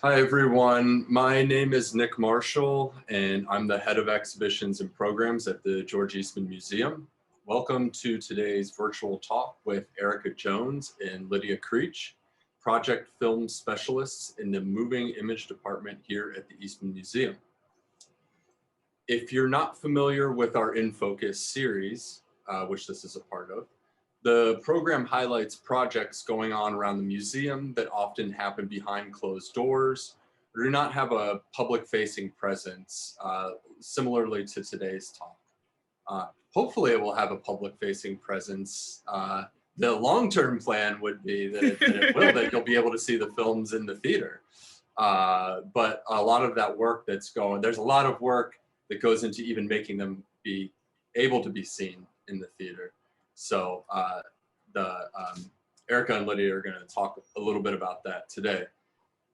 Hi everyone, my name is Nick Marshall and I'm the head of exhibitions and programs at the George Eastman Museum. Welcome to today's virtual talk with Erica Jones and Lydia Creech, project film specialists in the moving image department here at the Eastman Museum. If you're not familiar with our In Focus series, which this is a part of, the program highlights projects going on around the museum that often happen behind closed doors or do not have a public-facing presence, similarly to today's talk. Hopefully it will have a public-facing presence. The long-term plan would be that it will, that you'll be able to see the films in the theater. But a lot of that work that's going, there's a lot of work that goes into even making them be able to be seen in the theater. So Erica and Lydia are going to talk a little bit about that today.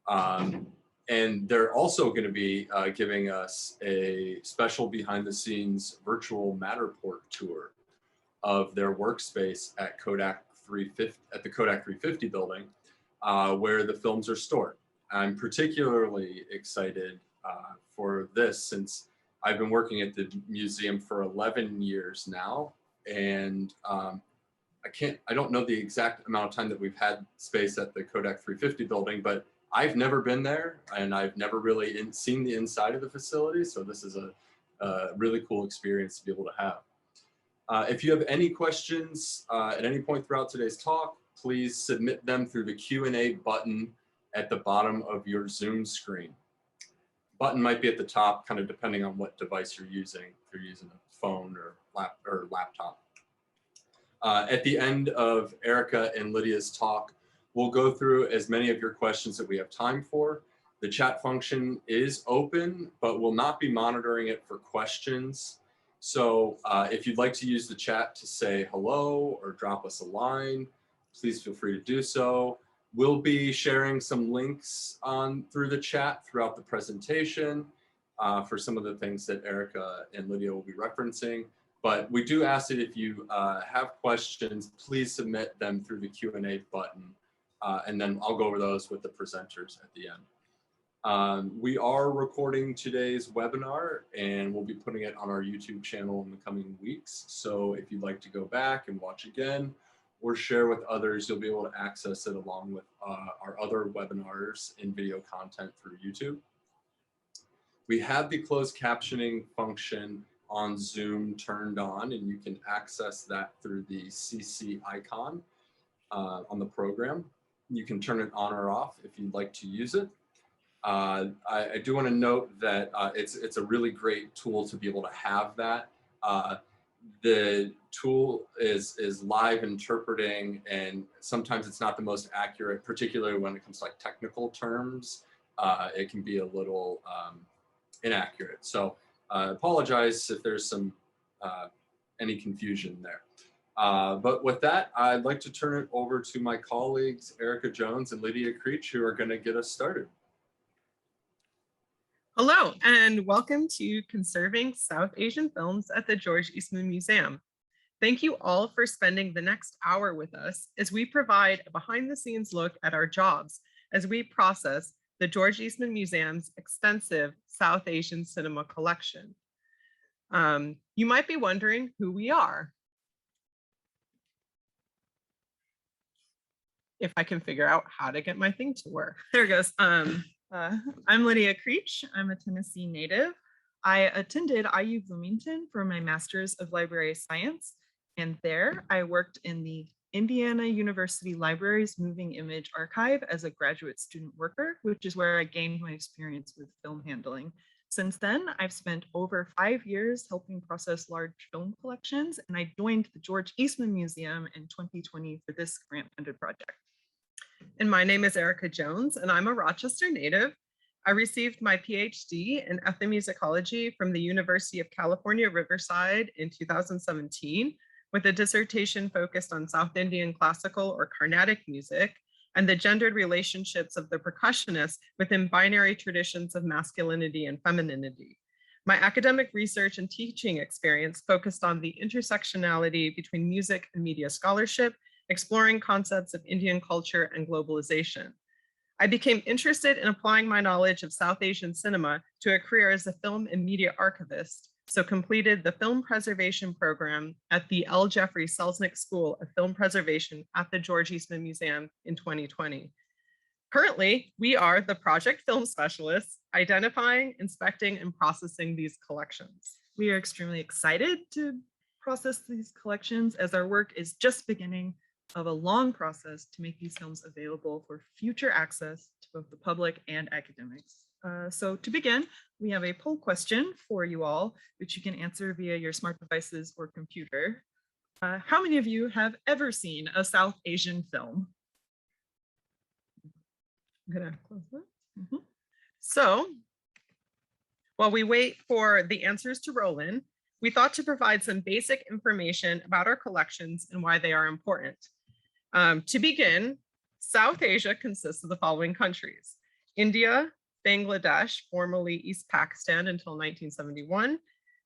And they're also going to be giving us a special behind-the-scenes virtual Matterport tour of their workspace at Kodak 350, at the Kodak 350 building, where the films are stored. I'm particularly excited for this since I've been working at the museum for 11 years now. And I don't know the exact amount of time that we've had space at the Kodak 350 building, but I've never been there and I've never really seen the inside of the facility. So this is a really cool experience to be able to have. If you have any questions at any point throughout today's talk, please submit them through the Q&A button at the bottom of your Zoom screen. Button might be at the top, kind of depending on what device you're using. If you're using a phone or laptop. At the end of Erica and Lydia's talk, we'll go through as many of your questions that we have time for. The chat function is open, but we'll not be monitoring it for questions. So if you'd like to use the chat to say hello or drop us a line, please feel free to do so. We'll be sharing some links through the chat throughout the presentation for some of the things that Erica and Lydia will be referencing. But we do ask that if you have questions, please submit them through the Q&A button, and then I'll go over those with the presenters at the end. We are recording today's webinar, and we'll be putting it on our YouTube channel in the coming weeks. So if you'd like to go back and watch again, or share with others, you'll be able to access it along with our other webinars and video content through YouTube. We have the closed captioning function on Zoom turned on, and you can access that through the CC icon on the program. You can turn it on or off if you'd like to use it. I do want to note that it's a really great tool to be able to have that. The tool is live interpreting, and sometimes it's not the most accurate, particularly when it comes to like technical terms. It can be a little inaccurate. So I apologize if there's some any confusion there. But with that, I'd like to turn it over to my colleagues, Erica Jones and Lydia Creech, who are going to get us started. Hello, and welcome to Conserving South Asian Films at the George Eastman Museum. Thank you all for spending the next hour with us as we provide a behind-the-scenes look at our jobs as we process the George Eastman Museum's extensive South Asian cinema collection. You might be wondering who we are. If I can figure out how to get my thing to work. There it goes. I'm Lydia Creech. I'm a Tennessee native. I attended IU Bloomington for my Master's of Library Science, and there I worked in the Indiana University Library's Moving Image Archive as a graduate student worker, which is where I gained my experience with film handling. Since then, I've spent over 5 years helping process large film collections, and I joined the George Eastman Museum in 2020 for this grant-funded project. And my name is Erica Jones, and I'm a Rochester native. I received my PhD in ethnomusicology from the University of California, Riverside in 2017, with a dissertation focused on South Indian classical or Carnatic music and the gendered relationships of the percussionists within binary traditions of masculinity and femininity. My academic research and teaching experience focused on the intersectionality between music and media scholarship, exploring concepts of Indian culture and globalization. I became interested in applying my knowledge of South Asian cinema to a career as a film and media archivist, so completed the film preservation program at the L. Jeffrey Selznick School of Film Preservation at the George Eastman Museum in 2020. Currently, we are the project film specialists identifying, inspecting, and processing these collections. We are extremely excited to process these collections as our work is just beginning of a long process to make these films available for future access to both the public and academics. So to begin, we have a poll question for you all, which you can answer via your smart devices or computer. How many of you have ever seen a South Asian film? I'm gonna close that. So while we wait for the answers to roll in, we thought to provide some basic information about our collections and why they are important. To begin, South Asia consists of the following countries: India, Bangladesh, formerly East Pakistan until 1971,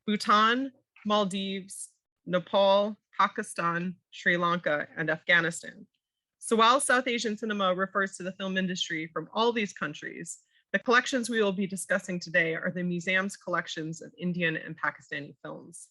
Bhutan, Maldives, Nepal, Pakistan, Sri Lanka, and Afghanistan. So while South Asian cinema refers to the film industry from all these countries, the collections we will be discussing today are the museum's collections of Indian and Pakistani films.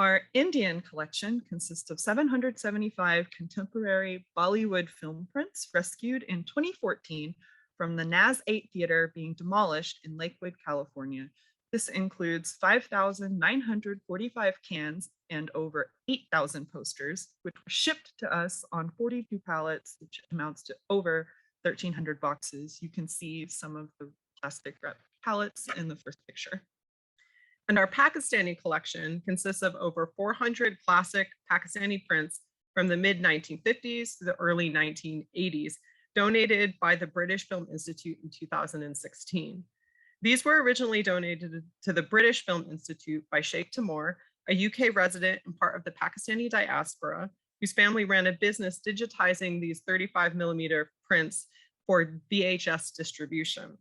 Our Indian collection consists of 775 contemporary Bollywood film prints rescued in 2014 from the Naz 8 Theater being demolished in Lakewood, California. This includes 5,945 cans and over 8,000 posters, which were shipped to us on 42 pallets, which amounts to over 1,300 boxes. You can see some of the plastic wrap pallets in the first picture. And our Pakistani collection consists of over 400 classic Pakistani prints from the mid-1950s to the early 1980s, donated by the British Film Institute in 2016. These were originally donated to the British Film Institute by Sheikh Timur, a UK resident and part of the Pakistani diaspora, whose family ran a business digitizing these 35mm prints for VHS distribution.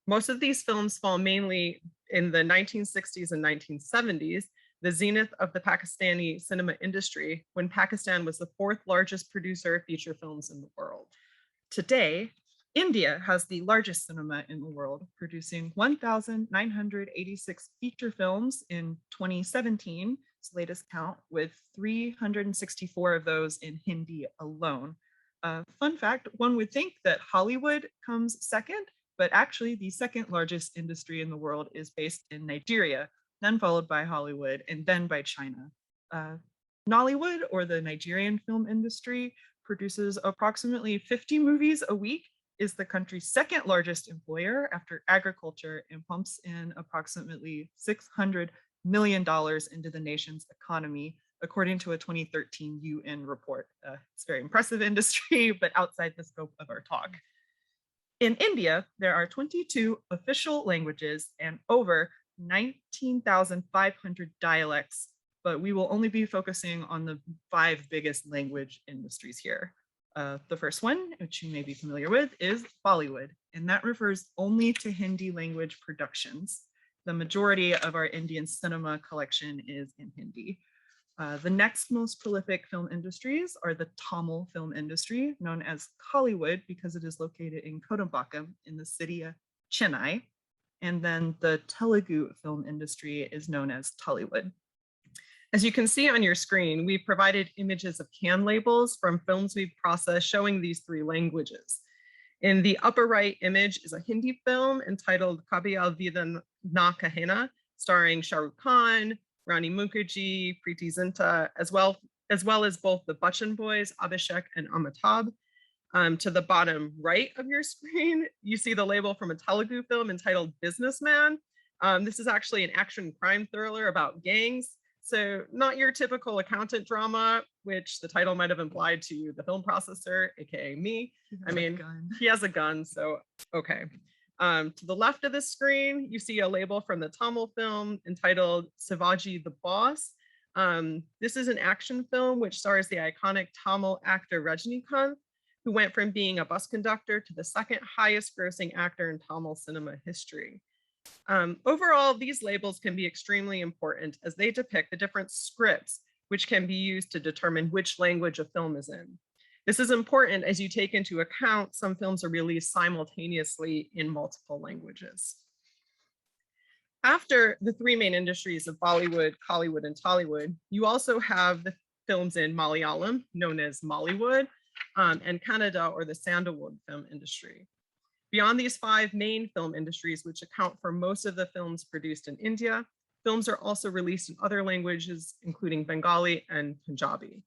Most of these films fall mainly in the 1960s and 1970s, the zenith of the Pakistani cinema industry, when Pakistan was the fourth largest producer of feature films in the world. Today, India has the largest cinema in the world, producing 1,986 feature films in 2017, its latest count, with 364 of those in Hindi alone. Fun fact, one would think that Hollywood comes second, but actually the second largest industry in the world is based in Nigeria, then followed by Hollywood, and then by China. Nollywood, or the Nigerian film industry, produces approximately 50 movies a week, is the country's second largest employer after agriculture, and pumps in approximately $600 million into the nation's economy, according to a 2013 UN report. It's a very impressive industry, but outside the scope of our talk. In India, there are 22 official languages and over 19,500 dialects, but we will only be focusing on the 5 biggest language industries here. The first one, which you may be familiar with, is Bollywood, and that refers only to Hindi language productions. The majority of our Indian cinema collection is in Hindi. The next most prolific film industries are the Tamil film industry, known as Kollywood because it is located in Kodambakkam in the city of Chennai. And then the Telugu film industry is known as Tollywood. As you can see on your screen, we've provided images of can labels from films we've processed showing these 3 languages. In the upper right image is a Hindi film entitled Kabhi Alvida Na Kahena, starring Shah Rukh Khan, Rani Mukherjee, Preeti Zinta, as well as both the Bachchan boys, Abhishek and Amitabh. To the bottom right of your screen, you see the label from a Telugu film entitled Businessman. This is actually an action crime thriller about gangs. So not your typical accountant drama, which the title might have implied to the film processor, AKA me. I mean, he has a gun, so okay. To the left of the screen, you see a label from the Tamil film entitled Sivaji the Boss. This is an action film which stars the iconic Tamil actor Rajinikanth, who went from being a bus conductor to the second highest grossing actor in Tamil cinema history. Overall, these labels can be extremely important as they depict the different scripts which can be used to determine which language a film is in. This is important as you take into account some films are released simultaneously in multiple languages. After the three main industries of Bollywood, Collywood, and Tollywood, you also have the films in Malayalam, known as Mollywood, and Kannada, or the Sandalwood film industry. Beyond these five main film industries, which account for most of the films produced in India, films are also released in other languages, including Bengali and Punjabi.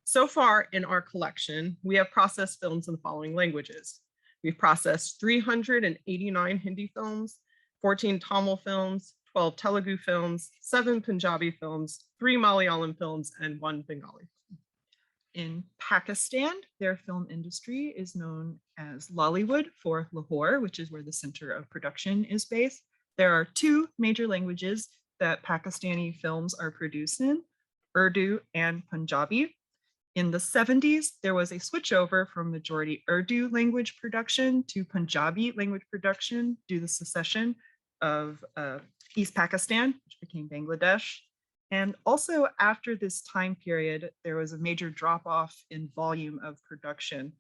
So far in our collection, we have processed films in the following languages. We've processed 389 Hindi films, 14 Tamil films, 12 Telugu films, 7 Punjabi films, 3 Malayalam films, and 1 Bengali film. In Pakistan, their film industry is known as Lollywood for Lahore, which is where the center of production is based. There are two major languages that Pakistani films are produced in, Urdu and Punjabi. In the 70s, there was a switchover from majority Urdu language production to Punjabi language production due to the secession of East Pakistan, which became Bangladesh. And also after this time period, there was a major drop-off in volume of production.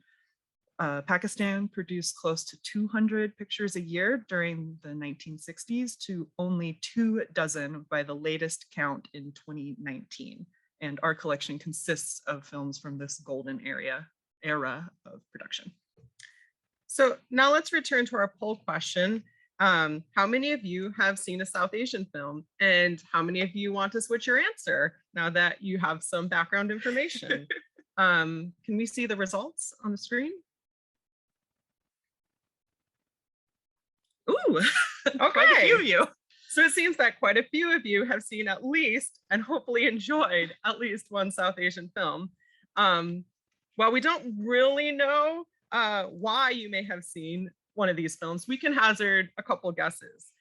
Pakistan produced close to 200 pictures a year during the 1960s to only 24 by the latest count in 2019. And our collection consists of films from this golden era of production. So now let's return to our poll question. How many of you have seen a South Asian film? And how many of you want to switch your answer now that you have some background information? Can we see the results on the screen? Ooh, okay. Quite a few of you. So it seems that quite a few of you have seen at least, and hopefully enjoyed at least, one South Asian film. While we don't really know why you may have seen one of these films, we can hazard a couple guesses.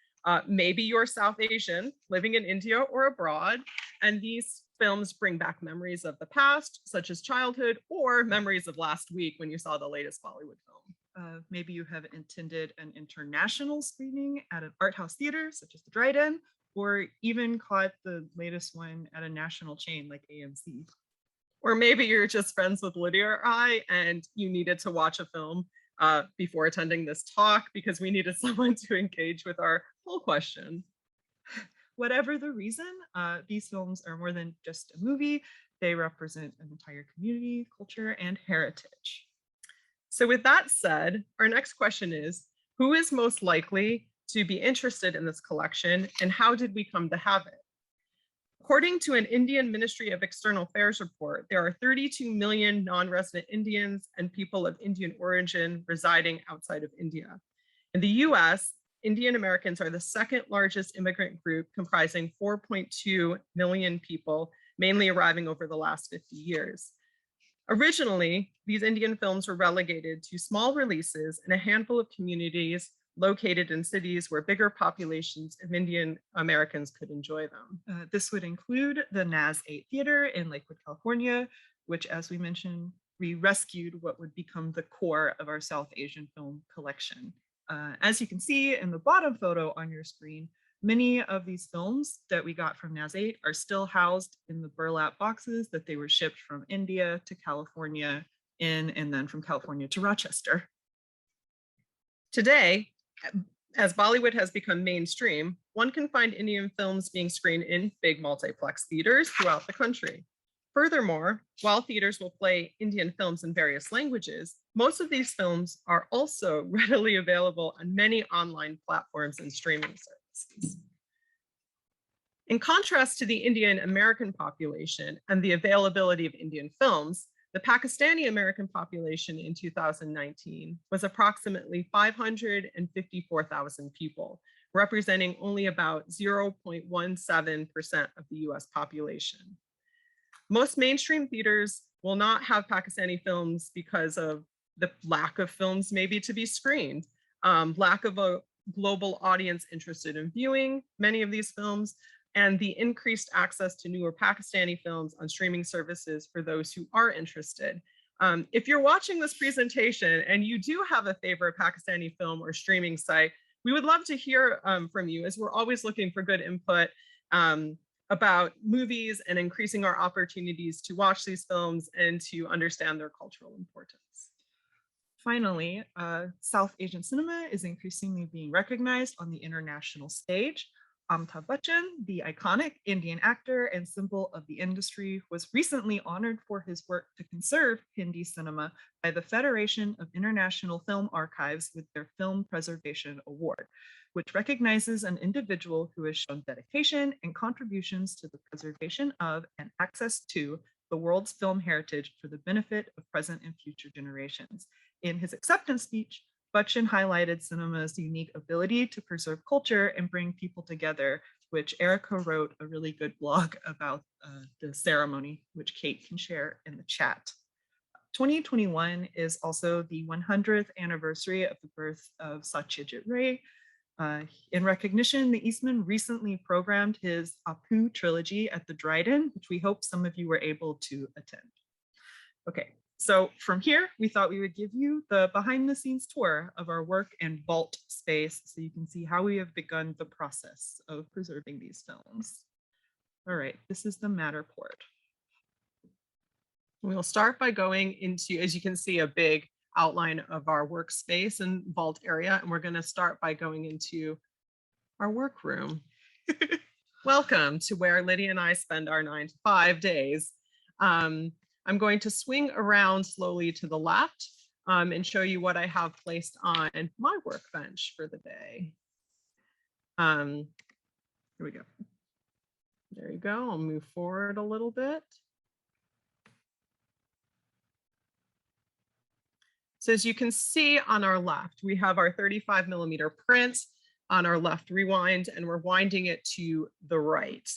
Maybe you're South Asian living in India or abroad, and these films bring back memories of the past, such as childhood, or memories of last week when you saw the latest Bollywood film. Maybe you have attended an international screening at an art house theater, such as the Dryden, or even caught the latest one at a national chain like AMC. Or maybe you're just friends with Lydia or I, and you needed to watch a film before attending this talk because we needed someone to engage with our poll question. Whatever the reason, these films are more than just a movie. They represent an entire community, culture, and heritage. So with that said, our next question is, who is most likely to be interested in this collection, and how did we come to have it? According to an Indian Ministry of External Affairs report, there are 32 million non-resident Indians and people of Indian origin residing outside of India. In the US, Indian Americans are the second largest immigrant group, comprising 4.2 million people, mainly arriving over the last 50 years. Originally, these Indian films were relegated to small releases in a handful of communities located in cities where bigger populations of Indian Americans could enjoy them. This would include the Naz 8 Theater in Lakewood, California, which, as we mentioned, we rescued what would become the core of our South Asian film collection. As you can see in the bottom photo on your screen, many of these films that we got from Naz 8 are still housed in the burlap boxes that they were shipped from India to California and then from California to Rochester. Today, as Bollywood has become mainstream, one can find Indian films being screened in big multiplex theaters throughout the country. Furthermore, while theaters will play Indian films in various languages, most of these films are also readily available on many online platforms and streaming services. In contrast to the Indian American population and the availability of Indian films, the Pakistani American population in 2019 was approximately 554,000 people, representing only about 0.17% of the US population. Most mainstream theaters will not have Pakistani films because of the lack of films maybe to be screened, lack of a global audience interested in viewing many of these films, and the increased access to newer Pakistani films on streaming services for those who are interested. If you're watching this presentation and you do have a favorite Pakistani film or streaming site, we would love to hear from you, as we're always looking for good input. about movies and increasing our opportunities to watch these films and to understand their cultural importance. Finally, South Asian cinema is increasingly being recognized on the international stage. Amitabh Bachchan, the iconic Indian actor and symbol of the industry, was recently honored for his work to conserve Hindi cinema by the Federation of International Film Archives with their Film Preservation Award, which recognizes an individual who has shown dedication and contributions to the preservation of and access to the world's film heritage for the benefit of present and future generations. In his acceptance speech, Bachchan highlighted cinema's unique ability to preserve culture and bring people together, which Erica wrote a really good blog about the ceremony, which Kate can share in the chat. 2021 is also the 100th anniversary of the birth of Satyajit Ray. In recognition, the Eastman recently programmed his Apu trilogy at the Dryden, which we hope some of you were able to attend. Okay, so from here, we thought we would give you the behind the scenes tour of our work and vault space so you can see how we have begun the process of preserving these films. All right, this is the Matterport. We'll start by going into, as you can see, a big outline of our workspace and vault area, and we're going to start by going into our workroom. Welcome to where Lydia and I spend our 9 to 5 days. I'm going to swing around slowly to the left and show you what I have placed on my workbench for the day. Here we go. There you go. I'll move forward a little bit. So as you can see on our left, we have our 35mm print on our left rewind, and we're winding it to the right.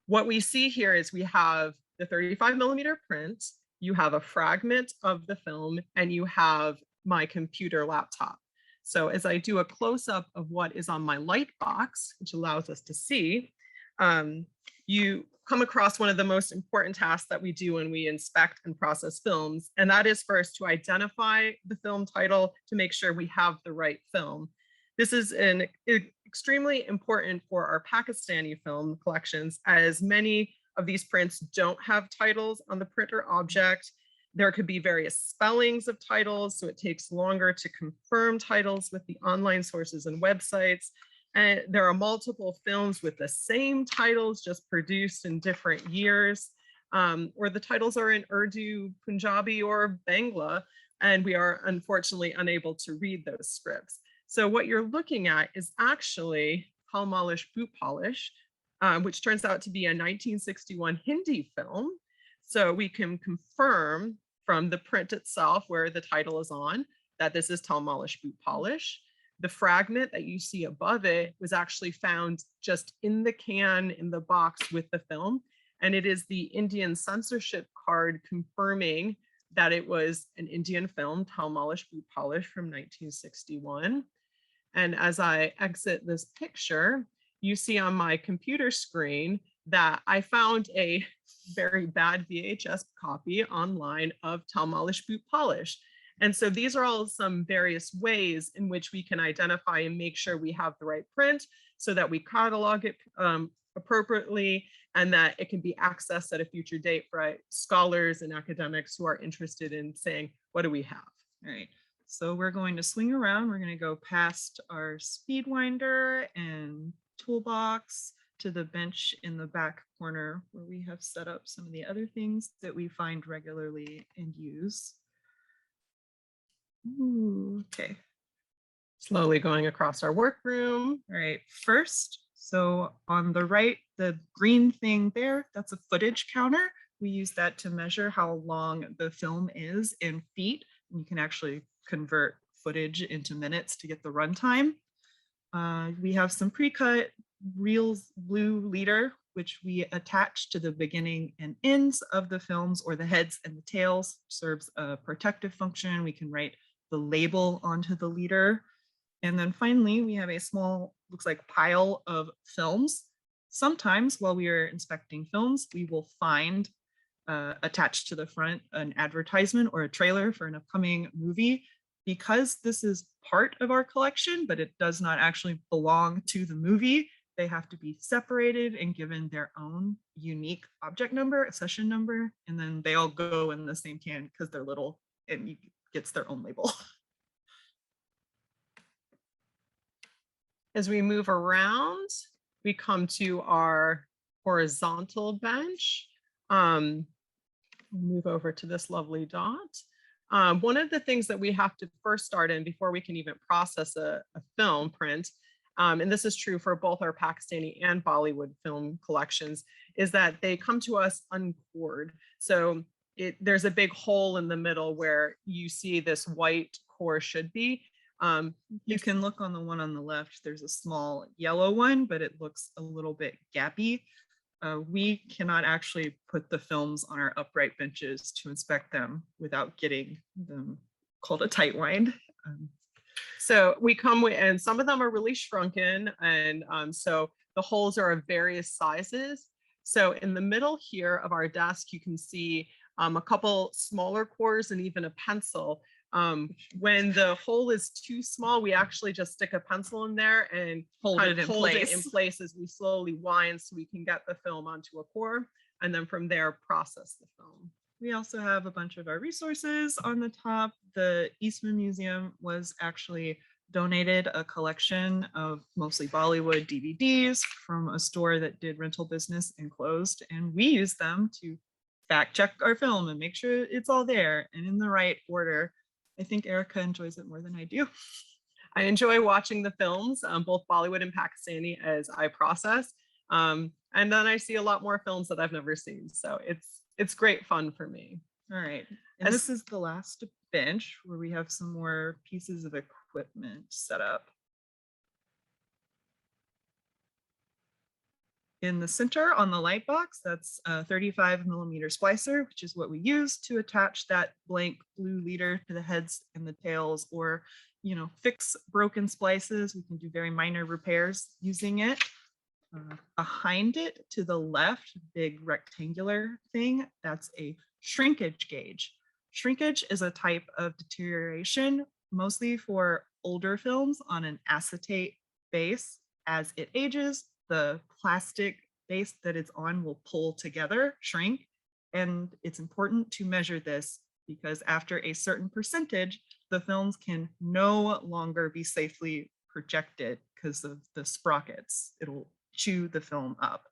What we see here is we have the 35mm print, you have a fragment of the film, and you have my computer laptop. So as I do a close-up of what is on my light box, which allows us to see, you come across one of the most important tasks that we do when we inspect and process films, and that is first to identify the film title to make sure we have the right film. This is extremely important for our Pakistani film collections, as many of these prints don't have titles on the printer object. There could be various spellings of titles, so it takes longer to confirm titles with the online sources and websites. And there are multiple films with the same titles, just produced in different years, or the titles are in Urdu, Punjabi, or Bangla, and we are unfortunately unable to read those scripts. So what you're looking at is actually Palmolish Boot Polish, which turns out to be a 1961 Hindi film. So we can confirm from the print itself, where the title is on, that this is Talmalish Boot Polish. The fragment that you see above it was actually found just in the can, in the box with the film. And it is the Indian censorship card confirming that it was an Indian film, Talmalish Boot Polish from 1961. And as I exit this picture, you see on my computer screen that I found a very bad VHS copy online of Talmalish Boot Polish. And so these are all some various ways in which we can identify and make sure we have the right print so that we catalog it appropriately and that it can be accessed at a future date for scholars and academics who are interested in saying, what do we have? All right. So we're going to swing around. We're going to go past our speed winder and toolbox to the bench in the back corner where we have set up some of the other things that we find regularly and use. Ooh, okay. Slowly going across our workroom. All right, first, so on the right, the green thing there, that's a footage counter. We use that to measure how long the film is in feet. And you can actually convert footage into minutes to get the runtime. We have some pre-cut Reels blue leader, which we attach to the beginning and ends of the films, or the heads and the tails. Serves a protective function. We can write the label onto the leader. And then finally, we have a small, looks like, pile of films. Sometimes while we are inspecting films, we will find attached to the front an advertisement or a trailer for an upcoming movie. Because this is part of our collection, but it does not actually belong to the movie, they have to be separated and given their own unique object number, accession number, and then they all go in the same can because they're little and you gets their own label. As we move around, we come to our horizontal bench. Move over to this lovely dot. One of the things that we have to first start in before we can even process a film print, and this is true for both our Pakistani and Bollywood film collections, is that they come to us uncored. So there's a big hole in the middle where you see this white core should be. You can look on the one on the left, there's a small yellow one, but it looks a little bit gappy. We cannot actually put the films on our upright benches to inspect them without getting them called a tight wind. So we come with, and some of them are really shrunken, and so the holes are of various sizes. So in the middle here of our desk, you can see a couple smaller cores and even a pencil. When the hole is too small, we actually just stick a pencil in there and hold it in place as we slowly wind so we can get the film onto a core, and then from there process the film. We also have a bunch of our resources on the top. The Eastman Museum was actually donated a collection of mostly Bollywood DVDs from a store that did rental business and closed, and we use them to fact check our film and make sure it's all there and in the right order. I think Erica enjoys it more than I do. I enjoy watching the films, both Bollywood and Pakistani, as I process. And then I see a lot more films that I've never seen. So it's great fun for me. All right. And this is the last bench where we have some more pieces of equipment set up. In the center on the light box, that's a 35 millimeter splicer, which is what we use to attach that blank blue leader to the heads and the tails, or, fix broken splices. We can do very minor repairs using it. Behind it to the left, big rectangular thing, that's a shrinkage gauge. Shrinkage is a type of deterioration, mostly for older films on an acetate base. As it ages, the plastic base that it's on will pull together, shrink, and it's important to measure this because after a certain percentage, the films can no longer be safely projected because of the sprockets. It'll chew the film up.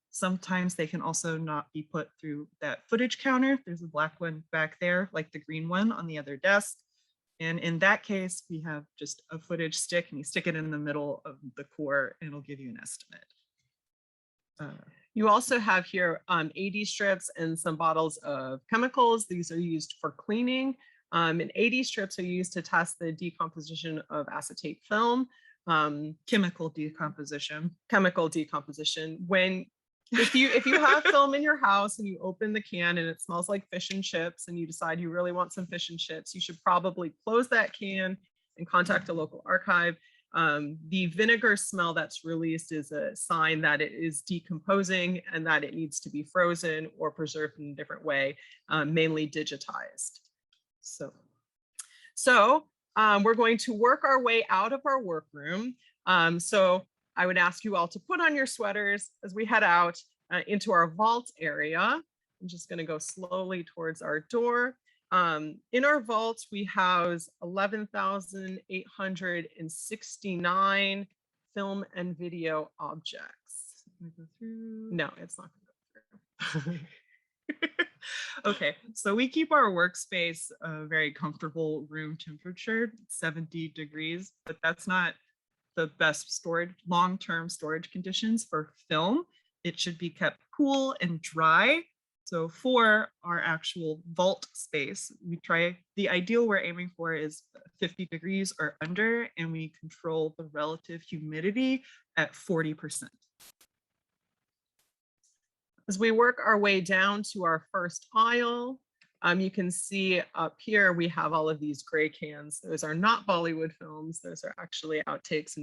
Sometimes they can also not be put through that footage counter. There's a black one back there, like the green one on the other desk. And in that case, we have just a footage stick and you stick it in the middle of the core and it'll give you an estimate. You also have here AD strips and some bottles of chemicals. These are used for cleaning. And AD strips are used to test the decomposition of acetate film. Chemical decomposition. If you have film in your house and you open the can and it smells like fish and chips and you decide you really want some fish and chips, you should probably close that can and contact a local archive. The vinegar smell that's released is a sign that it is decomposing and that it needs to be frozen or preserved in a different way, mainly digitized. So we're going to work our way out of our workroom. So I would ask you all to put on your sweaters as we head out into our vault area. I'm just going to go slowly towards our door. In our vaults, we house 11,869 film and video objects. Go through? No, it's not going to go through. Okay, so we keep our workspace a very comfortable room temperature, 70 degrees, but that's not the best storage, long-term storage conditions for film. It should be kept cool and dry. So for our actual vault space, the ideal we're aiming for is 50 degrees or under, and we control the relative humidity at 40%. As we work our way down to our first aisle, you can see up here, we have all of these gray cans. Those are not Bollywood films. Those are actually outtakes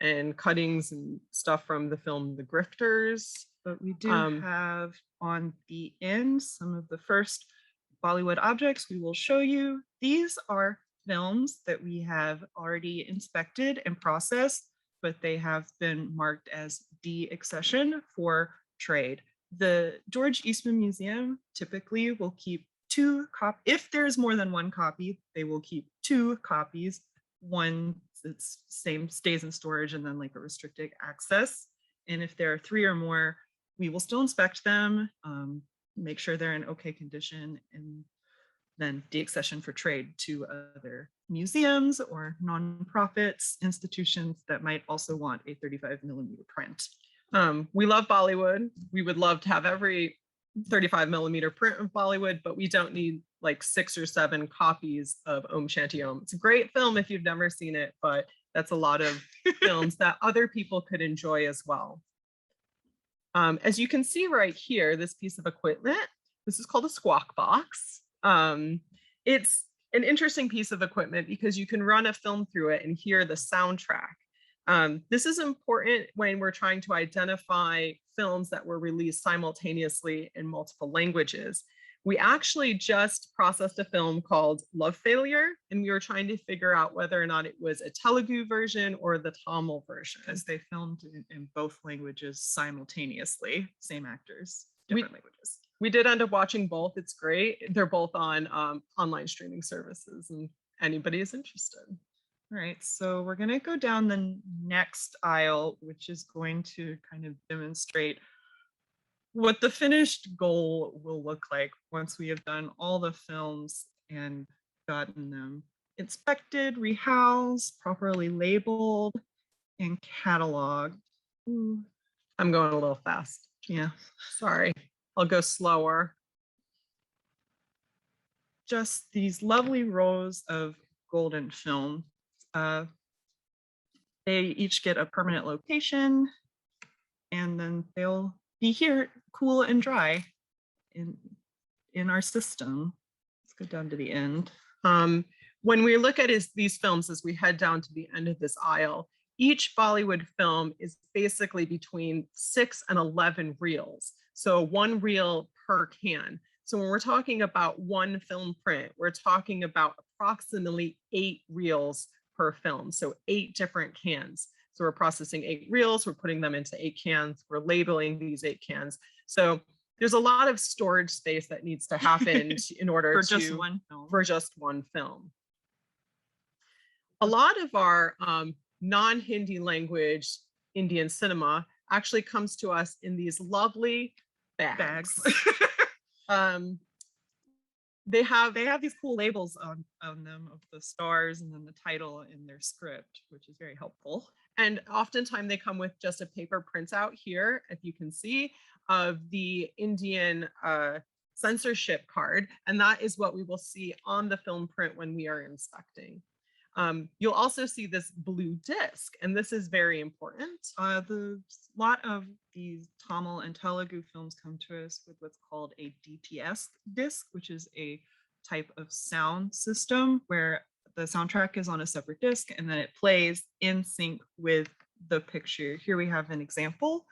and cuttings and stuff from the film The Grifters. But we do have on the end some of the first Bollywood objects we will show you. These are films that we have already inspected and processed. but they have been marked as deaccession for trade. The George Eastman Museum typically will keep if there's more than one copy, they will keep 2 copies. One that's same stays in storage and then like a restricted access. And if there are 3 or more, we will still inspect them, make sure they're in okay condition, and then deaccession for trade to other museums or nonprofits, institutions that might also want a 35mm print. We love Bollywood. We would love to have every 35mm print of Bollywood, but we don't need like 6 or 7 copies of Om Shanti Om. It's a great film if you've never seen it, but that's a lot of films that other people could enjoy as well. As you can see right here, this piece of equipment, this is called a squawk box. It's an interesting piece of equipment because you can run a film through it and hear the soundtrack. This is important when we're trying to identify films that were released simultaneously in multiple languages. We actually just processed a film called Love Failure, and we were trying to figure out whether or not it was a Telugu version or the Tamil version. Because they filmed in both languages simultaneously, same actors, different languages. We did end up watching both. It's great. They're both on online streaming services, and anybody is interested. All right, so we're going to go down the next aisle, which is going to kind of demonstrate what the finished goal will look like once we have done all the films and gotten them inspected, rehoused, properly labeled, and cataloged. Ooh, I'm going a little fast. Yeah, sorry. I'll go slower. Just these lovely rows of golden film. They each get a permanent location, and then they'll be here, cool and dry in our system. Let's go down to the end. When we look at these films as we head down to the end of this aisle, each Bollywood film is basically between 6 and 11 reels. So 1 reel per can. So when we're talking about 1 film print, we're talking about approximately 8 reels per film. So 8 different cans. So we're processing 8 reels, we're putting them into 8 cans, we're labeling these 8 cans. So there's a lot of storage space that needs to happen in order for just one film. A lot of our non-Hindi language Indian cinema actually comes to us in these lovely bags. They have these cool labels on them of the stars and then the title in their script, which is very helpful. And oftentimes they come with just a paper printout here, if you can see, of the Indian censorship card. And that is what we will see on the film print when we are inspecting. You'll also see this blue disc, and this is very important. The lot of these Tamil and Telugu films come to us with what's called a DTS disc, which is a type of sound system where the soundtrack is on a separate disc and then it plays in sync with the picture. Here we have an example.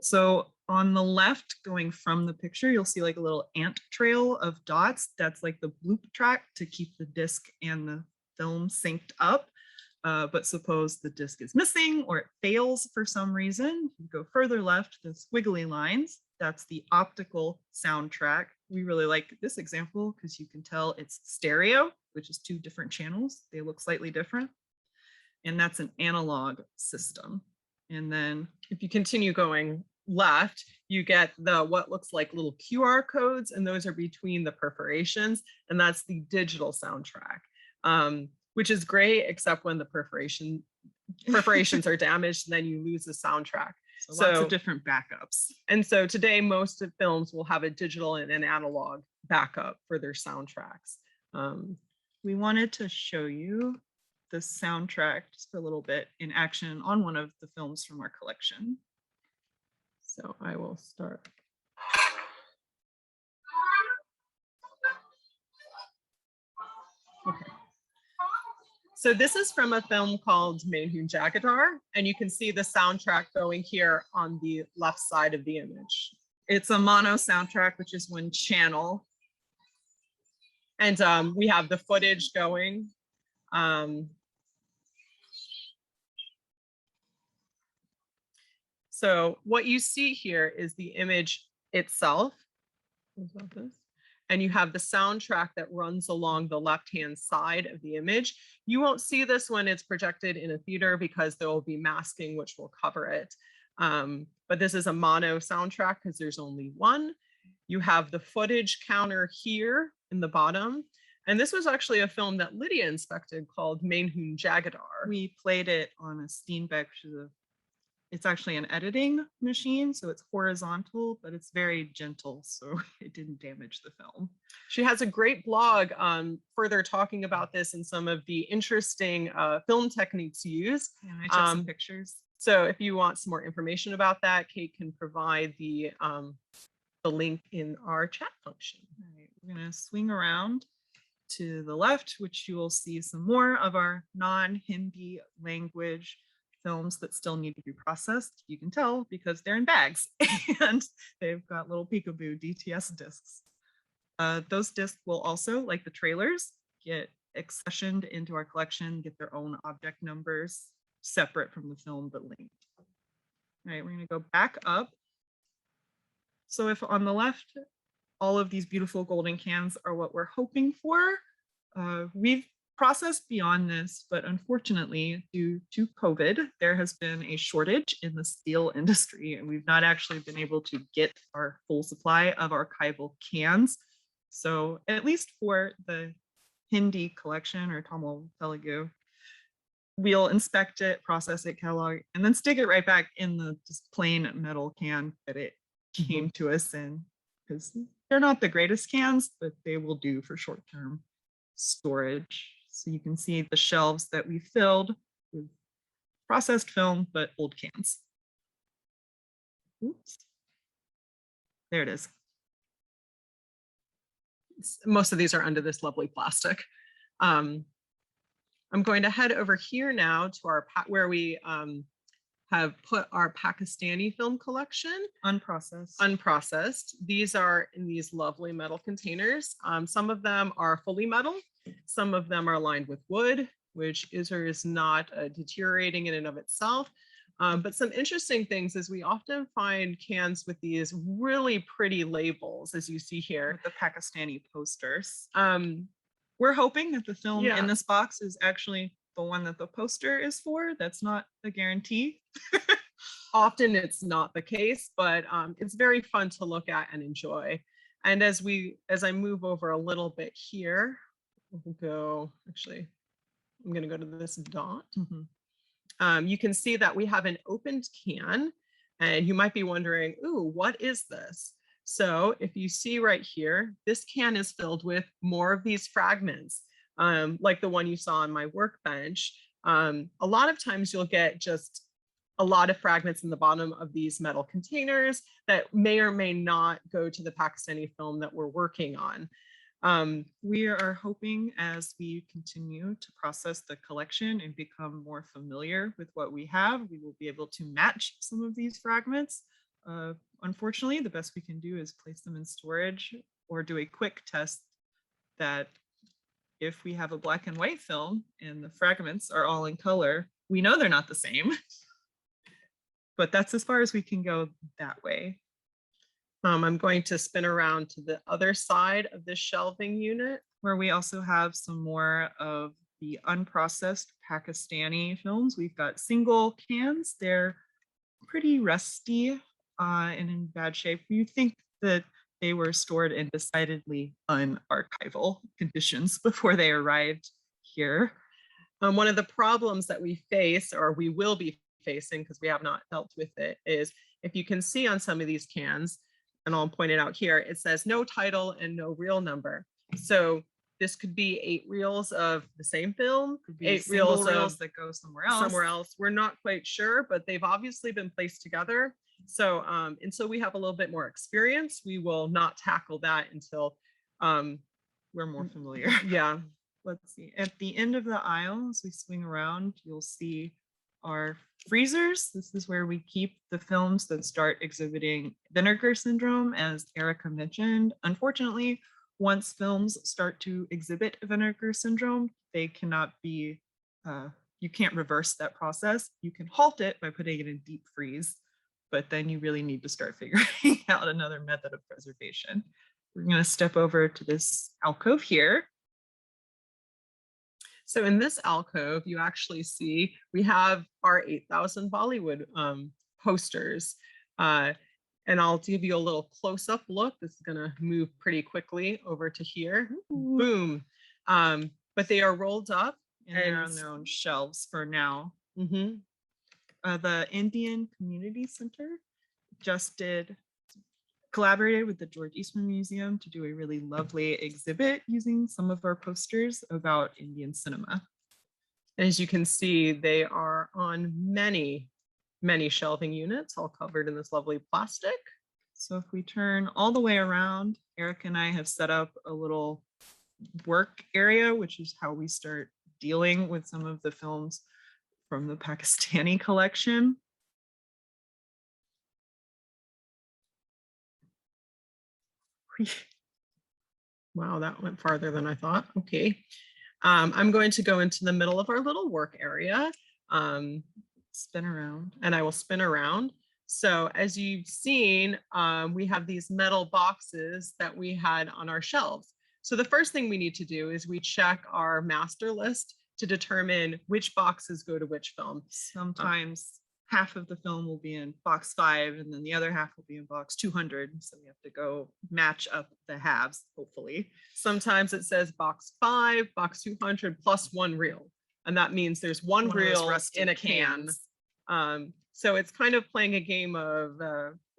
So on the left, going from the picture, you'll see like a little ant trail of dots. That's like the bloop track to keep the disc and the film synced up. But suppose the disc is missing or it fails for some reason, you go further left, the squiggly lines, that's the optical soundtrack. We really like this example because you can tell it's stereo, which is 2 different channels. They look slightly different. And that's an analog system. And then if you continue going left, you get what looks like little QR codes, and those are between the perforations, and that's the digital soundtrack. Which is great, except when the perforations are damaged, and then you lose the soundtrack. So lots of different backups. And so today, most of films will have a digital and an analog backup for their soundtracks. We wanted to show you the soundtrack just for a little bit in action on one of the films from our collection. So I will start. Okay. So this is from a film called Hoon, Jagdar, and you can see the soundtrack going here on the left side of the image. It's a mono soundtrack, which is 1 channel. And we have the footage going. So what you see here is the image itself. And you have the soundtrack that runs along the left-hand side of the image. You won't see this when it's projected in a theater because there will be masking which will cover it. But this is a mono soundtrack because there's only one. You have the footage counter here in the bottom. And this was actually a film that Lydia inspected called Hoon Jagdar. We played it on a Steenbeck, which is it's actually an editing machine, so it's horizontal, but it's very gentle, so it didn't damage the film. She has a great blog further talking about this and some of the interesting film techniques used. And I took some pictures. So if you want some more information about that, Kate can provide the link in our chat function. All right, we're gonna swing around to the left, which you will see some more of our non-Hindi language films that still need to be processed. You can tell because they're in bags and they've got little peekaboo DTS discs. Those discs will also, like the trailers, get accessioned into our collection, get their own object numbers separate from the film but linked. All right, we're gonna go back up. So if on the left, all of these beautiful golden cans are what we're hoping for, we've processed beyond this, but unfortunately, due to COVID, there has been a shortage in the steel industry, and we've not actually been able to get our full supply of archival cans. So at least for the Hindi collection or Tamil Telugu, we'll inspect it, process it, catalog, and then stick it right back in the just plain metal can that it came to us in, because they're not the greatest cans, but they will do for short-term storage. So you can see the shelves that we filled with processed film, but old cans. Oops. There it is. Most of these are under this lovely plastic. I'm going to head over here now to our where we have put our Pakistani film collection. Unprocessed. Unprocessed. These are in these lovely metal containers. Some of them are fully metal. Some of them are lined with wood, which is or is not deteriorating in and of itself. But some interesting things is we often find cans with these really pretty labels, as you see here. With the Pakistani posters. We're hoping that the film in this box is actually the one that the poster is for. That's not a guarantee. Often it's not the case, but it's very fun to look at and enjoy. And as I move over a little bit here, we'll go, actually, I'm gonna go to this dot. You can see that we have an opened can, and you might be wondering, ooh, what is this? So if you see right here, this can is filled with more of these fragments, like the one you saw on my workbench. A lot of times you'll get just a lot of fragments in the bottom of these metal containers that may or may not go to the Pakistani film that we're working on. We are hoping as we continue to process the collection and become more familiar with what we have, we will be able to match some of these fragments. Unfortunately, the best we can do is place them in storage or do a quick test that if we have a black and white film and the fragments are all in color, we know they're not the same. But that's as far as we can go that way. I'm going to spin around to the other side of this shelving unit, where we also have some more of the unprocessed Pakistani films. We've got single cans. They're pretty rusty and in bad shape. You think that they were stored in decidedly unarchival conditions before they arrived here. One of the problems that we face, or we will be facing because we have not dealt with it, is if you can see on some of these cans, and I'll point it out here, it says no title and no reel number. So this could be 8 reels of the same film, could be 8 reels that go somewhere else. We're not quite sure, but they've obviously been placed together. So until we have a little bit more experience, we will not tackle that until we're more familiar. Yeah. Let's see. At the end of the aisle, as we swing around, you'll see our freezers. This is where we keep the films that start exhibiting vinegar syndrome, as Erica mentioned. Unfortunately, once films start to exhibit vinegar syndrome, they cannot be, you can't reverse that process. You can halt it by putting it in deep freeze, but then you really need to start figuring out another method of preservation. We're going to step over to this alcove here. So in this alcove, you actually see we have our 8,000 Bollywood posters. And I'll give you a little close-up look. This is going to move pretty quickly over to here. Ooh. Boom. But they are rolled up and they're on their own shelves for now. Mm-hmm. The Indian Community Center just collaborated with the George Eastman Museum to do a really lovely exhibit using some of our posters about Indian cinema. As you can see, they are on many shelving units, all covered in this lovely plastic. So if we turn all the way around, Eric and I have set up a little work area, which is how we start dealing with some of the films from the Pakistani collection. Wow, that went farther than I thought. Okay. I'm going to go into the middle of our little work area. Spin around, and I will spin around. So as you've seen, we have these metal boxes that we had on our shelves. So the first thing we need to do is we check our master list to determine which boxes go to which film. Sometimes half of the film will be in box 5 and then the other half will be in box 200. So we have to go match up the halves, hopefully. Sometimes it says box 5, box 200 plus 1 reel. And that means there's one reel in a can. So it's kind of playing a game of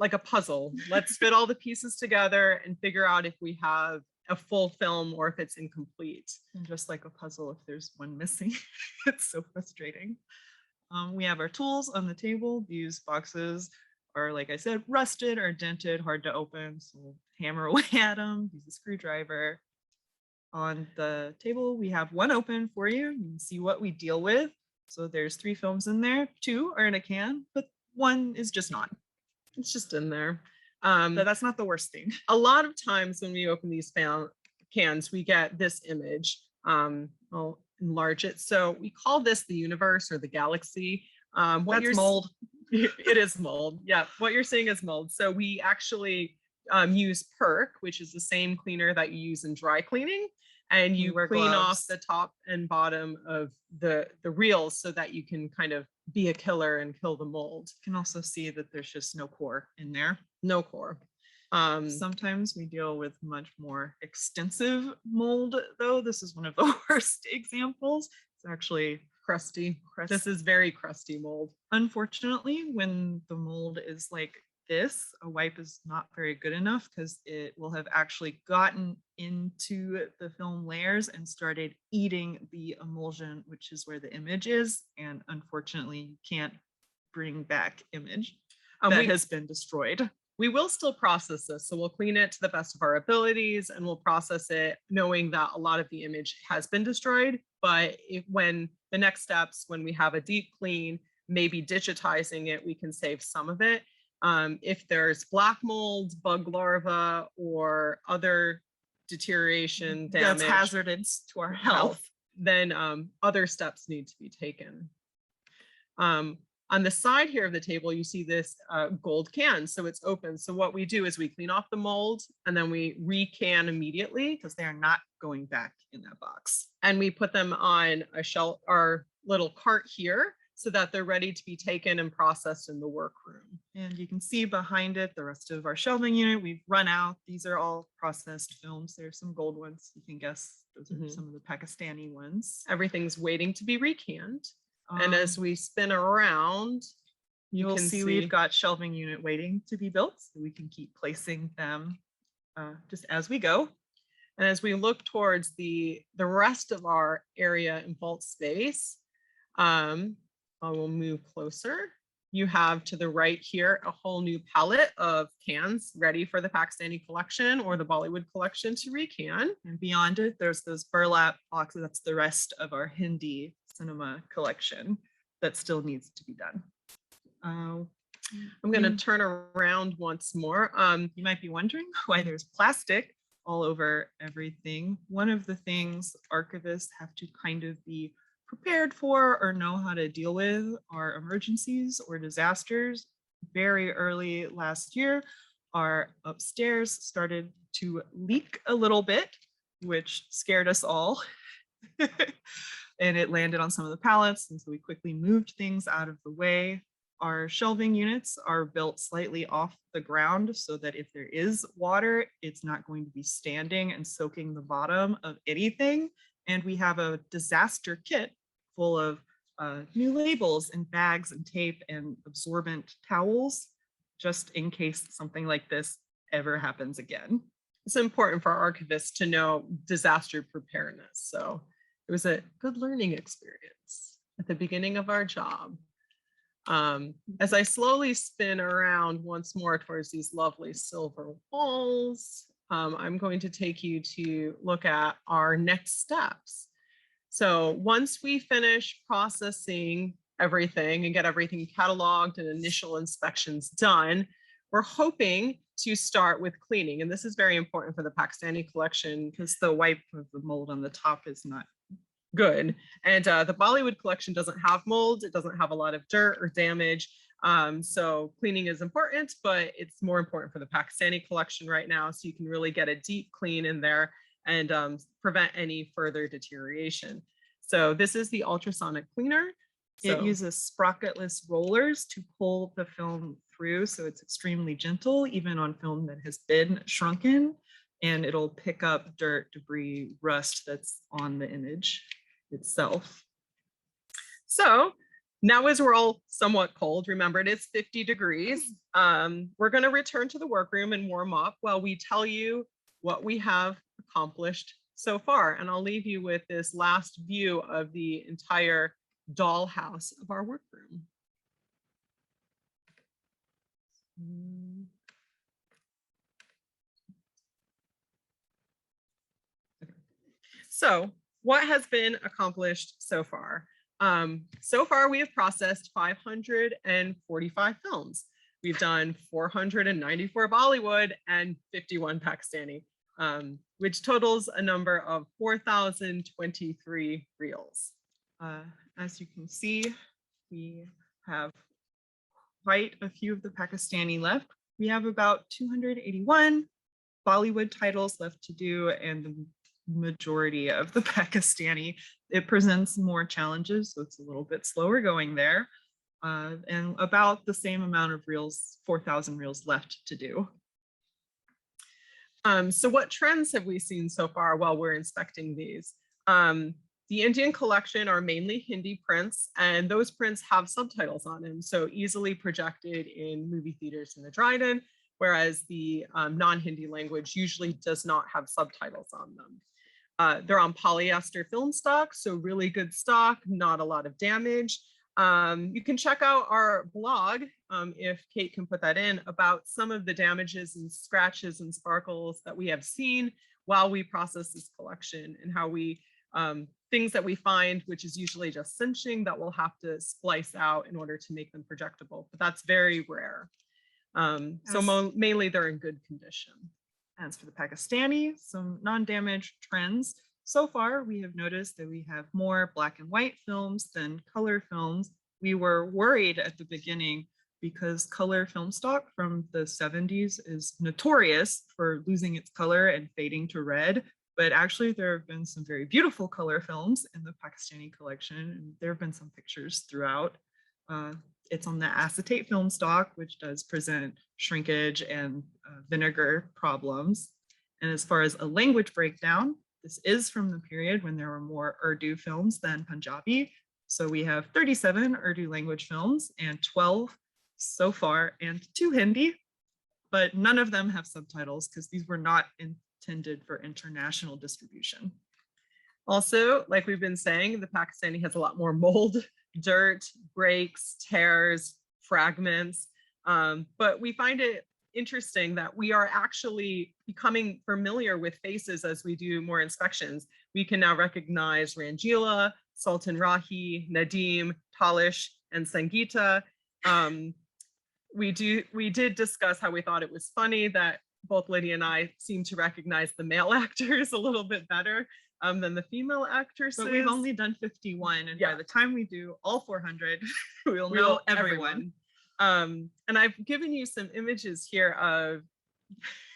like a puzzle. Let's fit all the pieces together and figure out if we have a full film or if it's incomplete. And just like a puzzle, if there's one missing, it's so frustrating. We have our tools on the table. These boxes are, like I said, rusted or dented, hard to open. So we'll hammer away at them, use a screwdriver. On the table, we have one open for you. You can see what we deal with. So there's 3 films in there. 2 are in a can, but 1 is just not. It's just in there. But that's not the worst thing. A lot of times when we open these cans, we get this image. I'll enlarge it. So we call this the universe or the galaxy. That's mold. It is mold. Yeah, what you're seeing is mold. So we actually use Perk, which is the same cleaner that you use in dry cleaning. And you clean off the top and bottom of the reels so that you can kind of be a killer and kill the mold. You can also see that there's just no core in there. No core. Sometimes we deal with much more extensive mold, though. This is one of the worst examples. It's actually crusty. This is very crusty mold. Unfortunately, when the mold is like this, a wipe is not very good enough because it will have actually gotten into the film layers and started eating the emulsion, which is where the image is. And unfortunately, you can't bring back image that has been destroyed. We will still process this. So we'll clean it to the best of our abilities and we'll process it knowing that a lot of the image has been destroyed. But when the next steps, when we have a deep clean, maybe digitizing it, we can save some of it. If there's black mold, bug larva, or other deterioration, damage that's hazardous to our health, then other steps need to be taken. On the side here of the table, you see this gold can, so it's open. So what we do is we clean off the mold and then we recan immediately because they're not going back in that box. And we put them on a shelf, our little cart here, so that they're ready to be taken and processed in the workroom. And you can see behind it the rest of our shelving unit. We've run out. These are all processed films. There's some gold ones. You can guess those are some of the Pakistani ones. Everything's waiting to be recanned. And as we spin around, you can see we've got shelving unit waiting to be built. So we can keep placing them just as we go. And as we look towards the rest of our area and vault space, I will move closer. You have to the right here a whole new palette of cans ready for the Pakistani collection or the Bollywood collection to recan. And beyond it, there's those burlap boxes. That's the rest of our Hindi cinema collection that still needs to be done. I'm going to turn around once more. You might be wondering why there's plastic all over everything. One of the things archivists have to kind of be prepared for or know how to deal with are emergencies or disasters. very early last year, our upstairs started to leak a little bit, which scared us all. And it landed on some of the pallets. And so we quickly moved things out of the way. Our shelving units are built slightly off the ground so that if there is water, it's not going to be standing and soaking the bottom of anything. And we have a disaster kit full of new labels and bags and tape and absorbent towels, just in case something like this ever happens again. It's important for archivists to know disaster preparedness. So it was a good learning experience at the beginning of our job. As I slowly spin around once more towards these lovely silver walls, I'm going to take you to look at our next steps. So once we finish processing everything and get everything cataloged and initial inspections done, we're hoping to start with cleaning. And this is very important for the Pakistani collection because the wipe of the mold on the top is not good. And the Bollywood collection doesn't have mold. It doesn't have a lot of dirt or damage. So cleaning is important, but it's more important for the Pakistani collection right now. So you can really get a deep clean in there and prevent any further deterioration. So this is the ultrasonic cleaner. It uses sprocketless rollers to pull the film through. So it's extremely gentle, even on film that has been shrunken, and it'll pick up dirt, debris, rust that's on the image itself. So now as we're all somewhat cold, remember it is 50 degrees, we're going to return to the workroom and warm up while we tell you what we have accomplished so far. And I'll leave you with this last view of the entire dollhouse of our workroom. So what has been accomplished so far? So far, we have processed 545 films. We've done 494 Bollywood and 51 Pakistani, which totals a number of 4,023 reels. As you can see, we have quite a few of the Pakistani left. We have about 281 Bollywood titles left to do, and the majority of the Pakistani, it presents more challenges, so it's a little bit slower going there, and about the same amount of reels, 4,000 reels left to do. So what trends have we seen so far while we're inspecting these? The Indian collection are mainly Hindi prints, and those prints have subtitles on them, so easily projected in movie theaters in the Dryden, whereas the non-Hindi language usually does not have subtitles on them. They're on polyester film stock, so really good stock, not a lot of damage. You can check out our blog, if Kate can put that in, about some of the damages and scratches and sparkles that we have seen while we process this collection, and how we things that we find, which is usually just cinching, that we'll have to splice out in order to make them projectable, but that's very rare. So mainly they're in good condition. As for the Pakistani, some non-damage trends. So far, we have noticed that we have more black and white films than color films. We were worried at the beginning because color film stock from the 70s is notorious for losing its color and fading to red. But actually, there have been some very beautiful color films in the Pakistani collection, and there have been some pictures throughout. It's on the acetate film stock, which does present shrinkage and vinegar problems. And as far as a language breakdown, this is from the period when there were more Urdu films than Punjabi. So we have 37 Urdu language films and 12 so far, and 2 Hindi, but none of them have subtitles because these were not intended for international distribution. Also, like we've been saying, the Pakistani has a lot more mold, dirt, breaks, tears, fragments, but we find it interesting that we are actually becoming familiar with faces as we do more inspections. We can now recognize Rangeela, Sultan Rahi, Nadeem, Talish, and Sangeeta. We did discuss how we thought it was funny that both Lydia and I seem to recognize the male actors a little bit better than the female actresses. But we've only done 51, and by the time we do all 400, we'll know everyone. And I've given you some images here of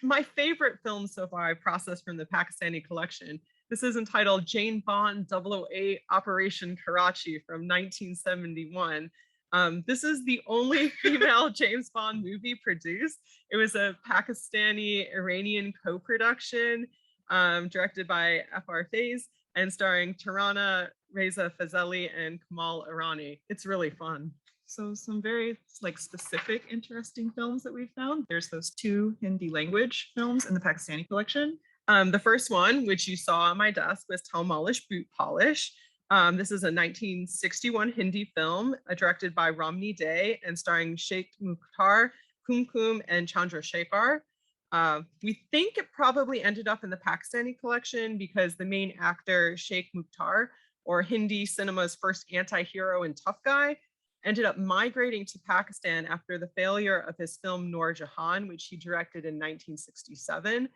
my favorite film so far I processed from the Pakistani collection. This is entitled Jane Bond 008 Operation Karachi from 1971. This is the only female James Bond movie produced. It was a Pakistani-Iranian co-production directed by F.R. Faiz and starring Tarana, Reza Fazeli, and Kamal Irani. It's really fun. So some very specific, interesting films that we've found. There's those 2 Hindi language films in the Pakistani collection. The first one, which you saw on my desk, was Talmalish Boot Polish. This is a 1961 Hindi film directed by Ramni Day and starring Sheikh Mukhtar, Kumkum, and Chandra Shekhar. We think it probably ended up in the Pakistani collection because the main actor, Sheikh Mukhtar, or Hindi cinema's first anti-hero and tough guy, ended up migrating to Pakistan after the failure of his film Noor Jahan, which he directed in 1967.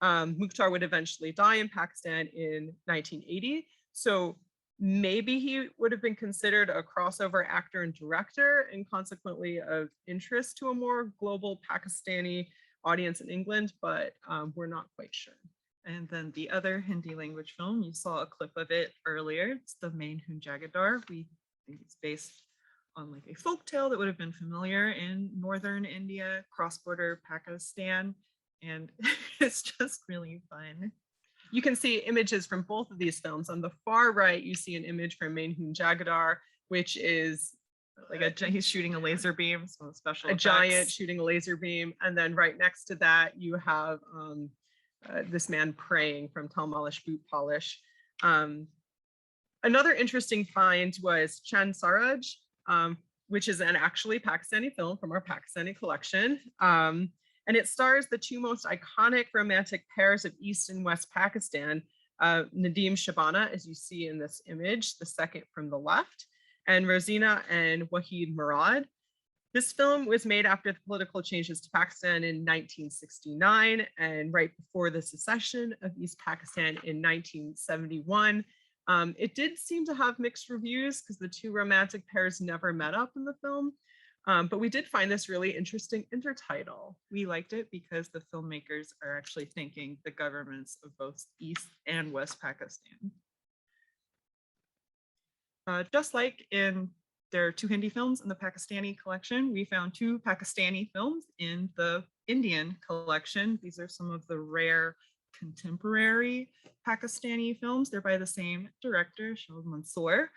Mukhtar would eventually die in Pakistan in 1980. So maybe he would have been considered a crossover actor and director, and consequently of interest to a more global Pakistani audience in England, but we're not quite sure. And then the other Hindi language film, you saw a clip of it earlier. It's the main Hoon Jagdar. We think it's based on a folktale that would have been familiar in northern India, cross-border Pakistan, and it's just really fun. You can see images from both of these films. On the far right, you see an image from Main Hoon Jagdar, which is he's shooting a laser beam, so special effects. Giant shooting a laser beam. And then right next to that, you have this man praying from Talmalish Boot Polish. Another interesting find was Chand Saraj, which is an actually Pakistani film from our Pakistani collection. And it stars the 2 most iconic romantic pairs of East and West Pakistan, Nadeem Shabana, as you see in this image, the second from the left, and Rosina and Wahid Murad. This film was made after the political changes to Pakistan in 1969 and right before the secession of East Pakistan in 1971. It did seem to have mixed reviews because the 2 romantic pairs never met up in the film. But we did find this really interesting intertitle. We liked it because the filmmakers are actually thanking the governments of both East and West Pakistan. Just like in their 2 Hindi films in the Pakistani collection, we found 2 Pakistani films in the Indian collection. These are some of the rare contemporary Pakistani films. They're by the same director, Shahid Mansoor.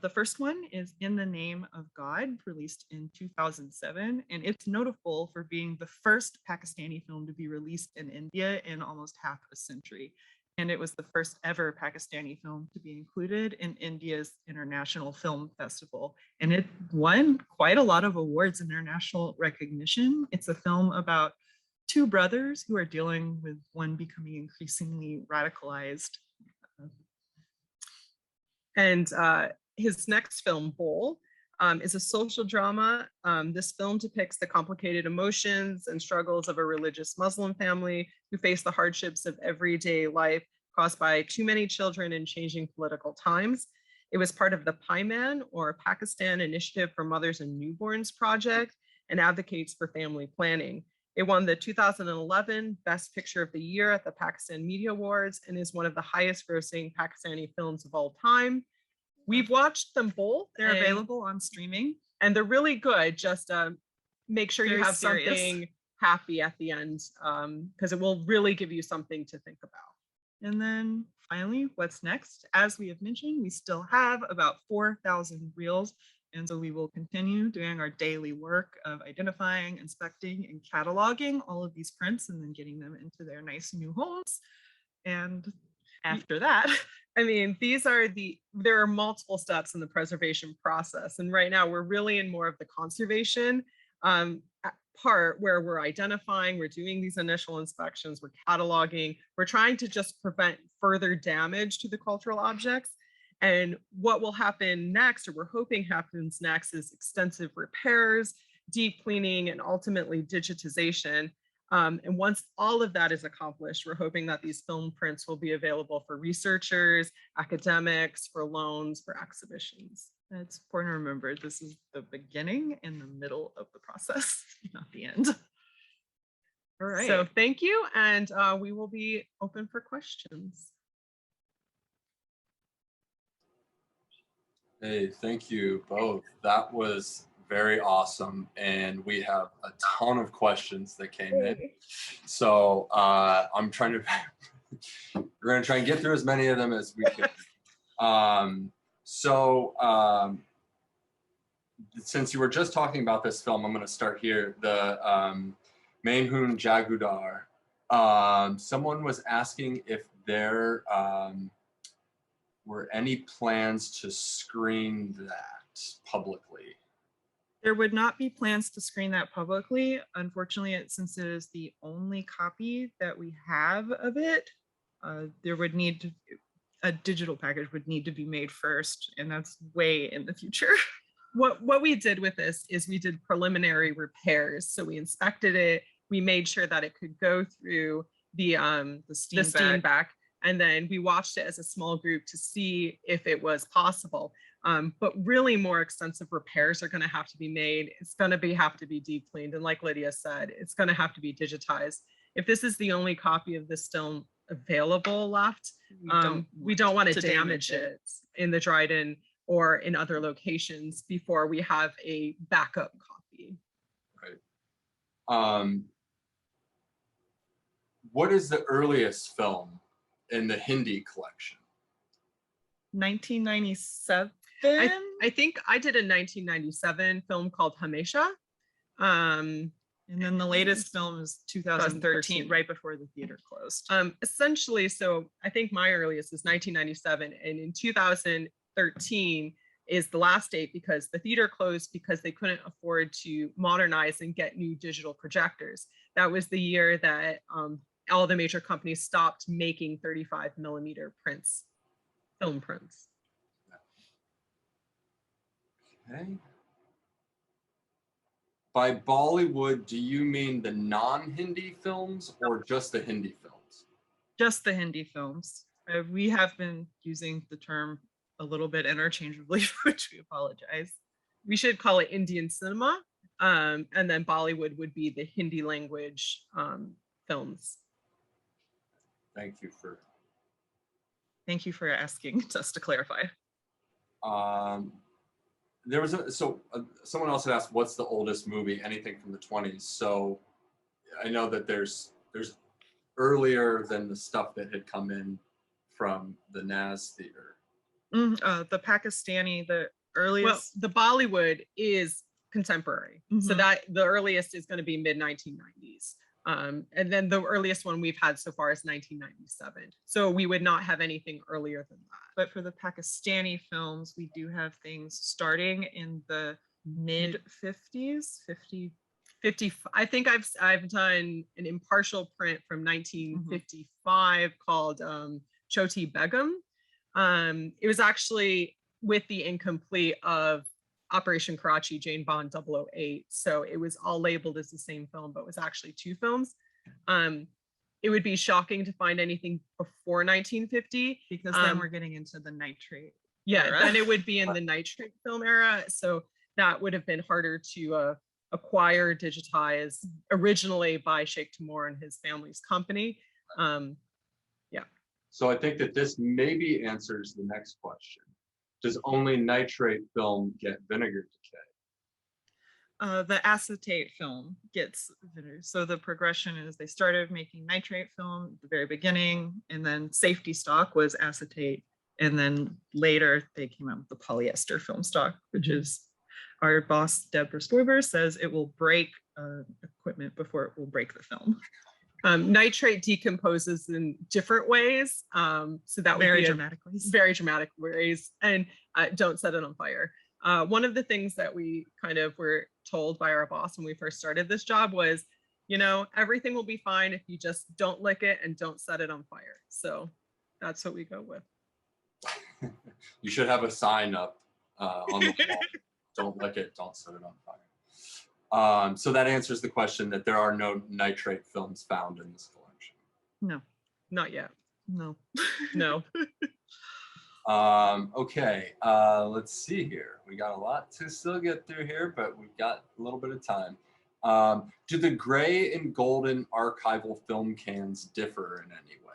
The first one is In the Name of God, released in 2007, and it's notable for being the first Pakistani film to be released in India in almost half a century. And it was the first ever Pakistani film to be included in India's International Film Festival. And it won quite a lot of awards and international recognition. It's a film about 2 brothers who are dealing with one becoming increasingly radicalized. And his next film, Bowl, is a social drama. This film depicts the complicated emotions and struggles of a religious Muslim family who face the hardships of everyday life caused by too many children in changing political times. It was part of the PIMAN, or Pakistan Initiative for Mothers and Newborns project, and advocates for family planning. It won the 2011 Best Picture of the Year at the Pakistan Media Awards and is one of the highest grossing Pakistani films of all time. We've watched them both. They're available on streaming. And they're really good. Just make sure you have serious. something happy at the end, because it will really give you something to think about. And then finally, what's next? As we have mentioned, we still have about 4,000 reels. And so we will continue doing our daily work of identifying, inspecting, and cataloging all of these prints and then getting them into their nice new homes. And after that, I mean, there are multiple steps in the preservation process. And right now we're really in more of the conservation part where we're identifying, we're doing these initial inspections, we're cataloging, we're trying to just prevent further damage to the cultural objects. And what will happen next, or we're hoping happens next, is extensive repairs, deep cleaning, and ultimately digitization. And once all of that is accomplished, we're hoping that these film prints will be available for researchers, academics, for loans, for exhibitions. It's important to remember this is the beginning and the middle of the process, not the end. All right. So thank you, and we will be open for questions. Hey, thank you both. That was very awesome. And we have a ton of questions that came in. So I'm trying to, we're going to try and get through as many of them as we can. Since you were just talking about this film, I'm going to start here. The Hoon Jagdar. Someone was asking if there were any plans to screen that publicly. There would not be plans to screen that publicly. Unfortunately, since it is the only copy that we have of it, there would need to, a digital package would need to be made first, and that's way in the future. What we did with this is we did preliminary repairs. So we inspected it, we made sure that it could go through the steam back, and then we watched it as a small group to see if it was possible. But really more extensive repairs are going to have to be made. It's going to have to be deep cleaned. And like Lydia said, it's going to have to be digitized. If this is the only copy of this film available left, we don't want to damage it in the Dryden or in other locations before we have a backup copy. Right. What is the earliest film in the Hindi collection? 1997. I think I did a 1997 film called Hamesha. And then the latest film is 2013, right before the theater closed. Essentially, so I think my earliest is 1997, and in 2013 is the last date because the theater closed because they couldn't afford to modernize and get new digital projectors. That was the year that all the major companies stopped making 35mm prints, film prints. Okay. By Bollywood, do you mean the non-Hindi films or just the Hindi films? Just the Hindi films. We have been using the term a little bit interchangeably, for which we apologize. We should call it Indian cinema, and then Bollywood would be the Hindi language films. Thank you for asking us to clarify. There was someone else had asked, what's the oldest movie? Anything from the 20s. So I know that there's earlier than the stuff that had come in from the Naz theater. The Pakistani, the earliest. Well, the Bollywood is contemporary, so that the earliest is going to be mid-1990s. And then the earliest one we've had so far is 1997. So we would not have anything earlier than that. But for the Pakistani films, we do have things starting in the mid 50s, 50. I think I've done an impartial print from 1955 called Choti Begum. It was actually with the incomplete of Operation Karachi, Jane Bond 008. So it was all labeled as the same film, but was actually two films. It would be shocking to find anything before 1950. Because then we're getting into the nitrate. Yeah, era. Then it would be in the nitrate film era. So that would have been harder to acquire, digitize, originally by Sheikh Timur and his family's company. Yeah. So I think that this maybe answers the next question. Does only nitrate film get vinegar decay? The acetate film gets vinegar. So the progression is they started making nitrate film at the very beginning, and then safety stock was acetate. And then later they came out with the polyester film stock, which is our boss, Deborah Stoiber, says it will break equipment before it will break the film. Nitrate decomposes in different ways. So that would very be dramatic ways. Very dramatic ways. And don't set it on fire. One of the things that we kind of were told by our boss when we first started this job was, you know, everything will be fine if you just don't lick it and don't set it on fire. So that's what we go with. You should have a sign up on the wall. Don't lick it, don't set it on fire. So that answers the question that there are no nitrate films found in this collection. No, not yet. No. No. Okay, let's see here. We got a lot to still get through here, but we've got a little bit of time. Do the gray and golden archival film cans differ in any way?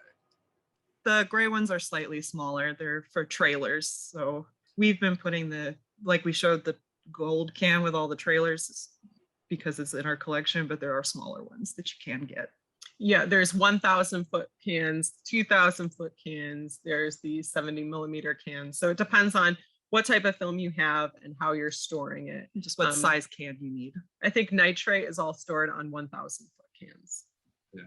The gray ones are slightly smaller. They're for trailers. So we've been putting like we showed the gold can with all the trailers because it's in our collection, but there are smaller ones that you can get. Yeah, there's 1,000 foot cans, 2,000 foot cans. There's the 70 millimeter cans. So it depends on what type of film you have and how you're storing it. And just what size can you need. I think nitrate is all stored on 1,000 foot cans. Yeah.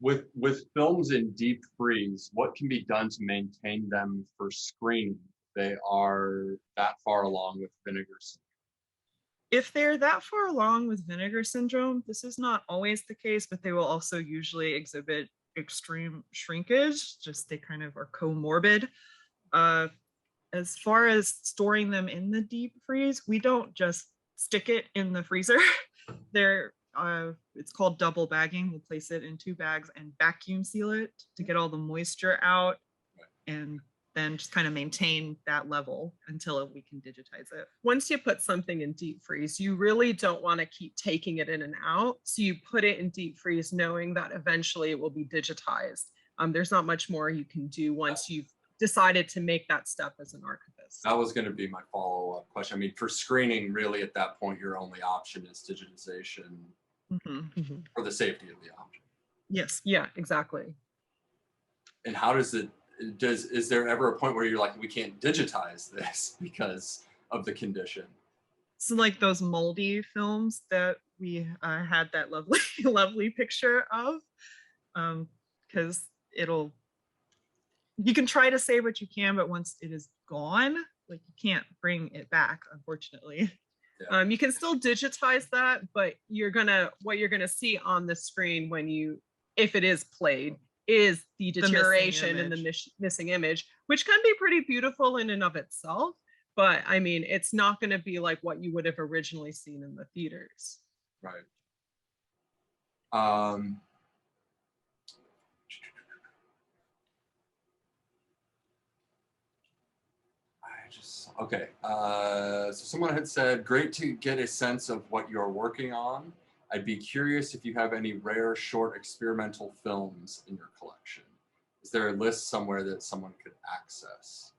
With films in deep freeze, what can be done to maintain them for screening? They are that far along with vinegar syndrome. If they're that far along with vinegar syndrome, this is not always the case, but they will also usually exhibit extreme shrinkage, just they kind of are comorbid. As far as storing them in the deep freeze, we don't just stick it in the freezer. It's called double bagging. We'll place it in 2 bags and vacuum seal it to get all the moisture out, and then just kind of maintain that level until we can digitize it. Once you put something in deep freeze, you really don't want to keep taking it in and out. So you put it in deep freeze knowing that eventually it will be digitized. There's not much more you can do once you've decided to make that step as an archivist. That was going to be my follow-up question. I mean, for screening, really at that point, your only option is digitization for the safety of the object. Yes. Yeah, exactly. And how does it, is there ever a point where you're like, we can't digitize this because of the condition? So like those moldy films that we had that lovely, lovely picture of, because you can try to save what you can, but once it is gone, like you can't bring it back, unfortunately. Yeah. You can still digitize that, but what you're gonna see on the screen if it is played, is the deterioration and the missing image, which can be pretty beautiful in and of itself. But I mean, it's not going to be like what you would have originally seen in the theaters. Right. Okay. So someone had said, great to get a sense of what you're working on. I'd be curious if you have any rare short experimental films in your collection. Is there a list somewhere that someone could access?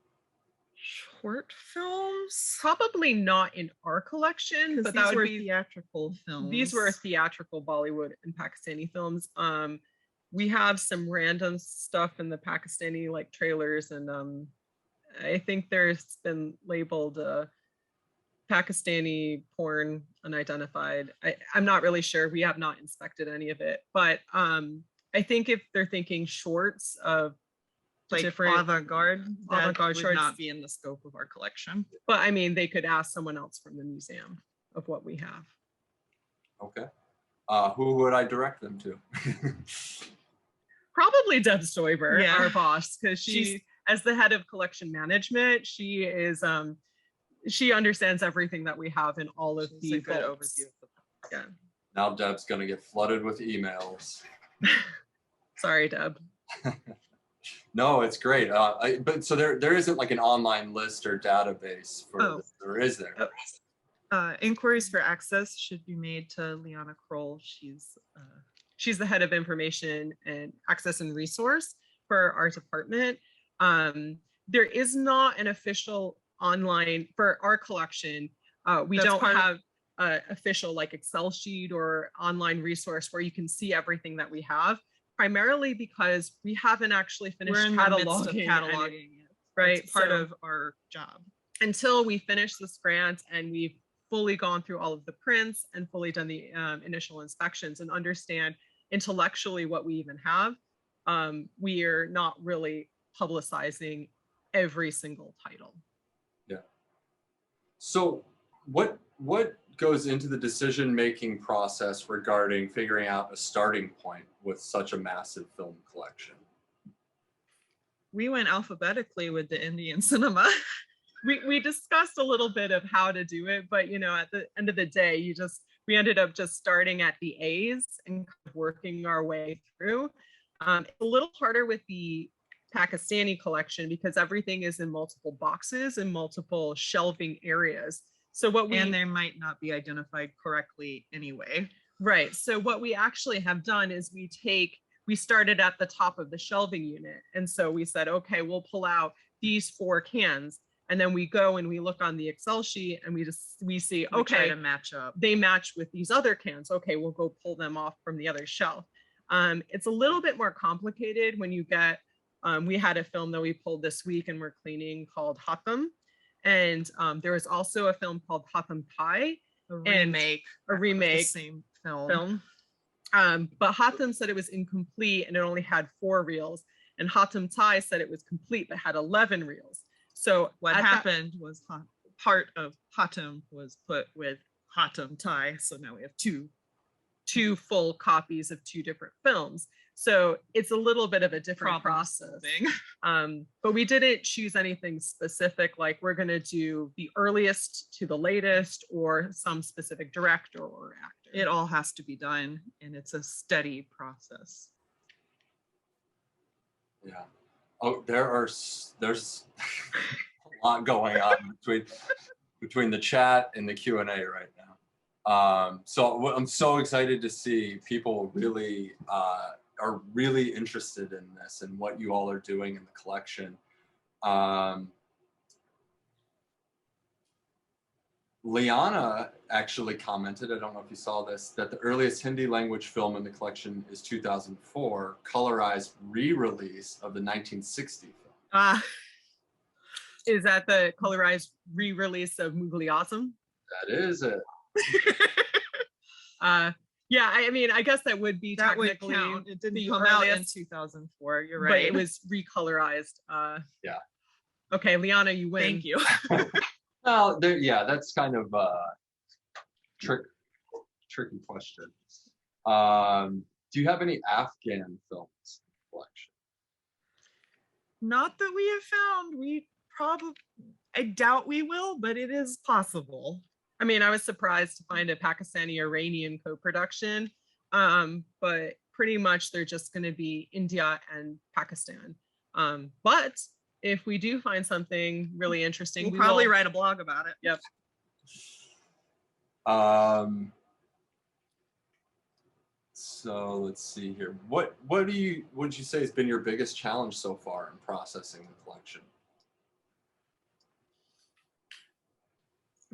Short films? Probably not in our collection, but these were theatrical films. These were theatrical Bollywood and Pakistani films. We have some random stuff in the Pakistani like trailers, and I think there's been labeled Pakistani porn unidentified. I'm not really sure. We have not inspected any of it, but I think if they're thinking shorts of like different avant-garde shorts, would not be in the scope of our collection. But I mean, they could ask someone else from the museum of what we have. Okay. Who would I direct them to? Probably Deb Stoiber, yeah, our boss, because she's as the head of collection management, she is she understands everything that we have in all of the good overview. Yeah. Now Deb's gonna get flooded with emails. Sorry, Deb. No, it's great. But so there isn't like an online list or database for this, or is there? Inquiries for access should be made to Liana Kroll. She's the head of information and access and resource for our department. There is not an official online for our collection. We don't have an official like Excel sheet or online resource where you can see everything that we have, primarily because we haven't actually finished cataloging it. Right. It's part of our job. Until we finish this grant and we've fully gone through all of the prints and fully done the initial inspections and understand intellectually what we even have, we are not really publicizing every single title. Yeah. So what goes into the decision-making process regarding figuring out a starting point with such a massive film collection? We went alphabetically with the Indian cinema. We discussed a little bit of how to do it, but you know, at the end of the day, we ended up just starting at the A's and working our way through. It's a little harder with the Pakistani collection because everything is in multiple boxes and multiple shelving areas. So and they might not be identified correctly anyway. Right. So what we actually have done is we started at the top of the shelving unit. And so we said, okay, we'll pull out these 4 cans. And then we go and we look on the Excel sheet and we see, okay, try to match up. They match with these other cans. Okay, we'll go pull them off from the other shelf. It's a little bit more complicated when you get, we had a film that we pulled this week and we're cleaning called Hatam. And there was also a film called Hatam Pai. A remake. The same film. But Hatam said it was incomplete and it only had 4 reels. And Hatam Thai said it was complete but had 11 reels. So what happened was part of Hatam was put with Hatam Thai. So now we have two full copies of 2 different films. So it's a little bit of a different process. But we didn't choose anything specific, like we're going to do the earliest to the latest or some specific director or actor. It all has to be done, and it's a steady process. Yeah. Oh, there's a lot going on between the chat and the Q&A right now. So I'm so excited to see people really are really interested in this and what you all are doing in the collection. Liana actually commented, I don't know if you saw this, that the earliest Hindi language film in the collection is 2004, colorized re-release of the 1960 film. Is that the colorized re-release of Mughal Azam? That is it. Yeah, I mean, I guess that would be that technically would count. It didn't come out in 2004. You're right. But it was recolorized. Yeah. Okay, Liana, you win. Thank you. Well, yeah, that's kind of a tricky question. Do you have any Afghan films in the collection? Not that we have found. I doubt we will, but it is possible. I mean, I was surprised to find a Pakistani-Iranian co-production, but pretty much they're just going to be India and Pakistan. But if we do find something really interesting, we'll probably write a blog about it. Yep. So let's see here. What would you say has been your biggest challenge so far in processing the collection?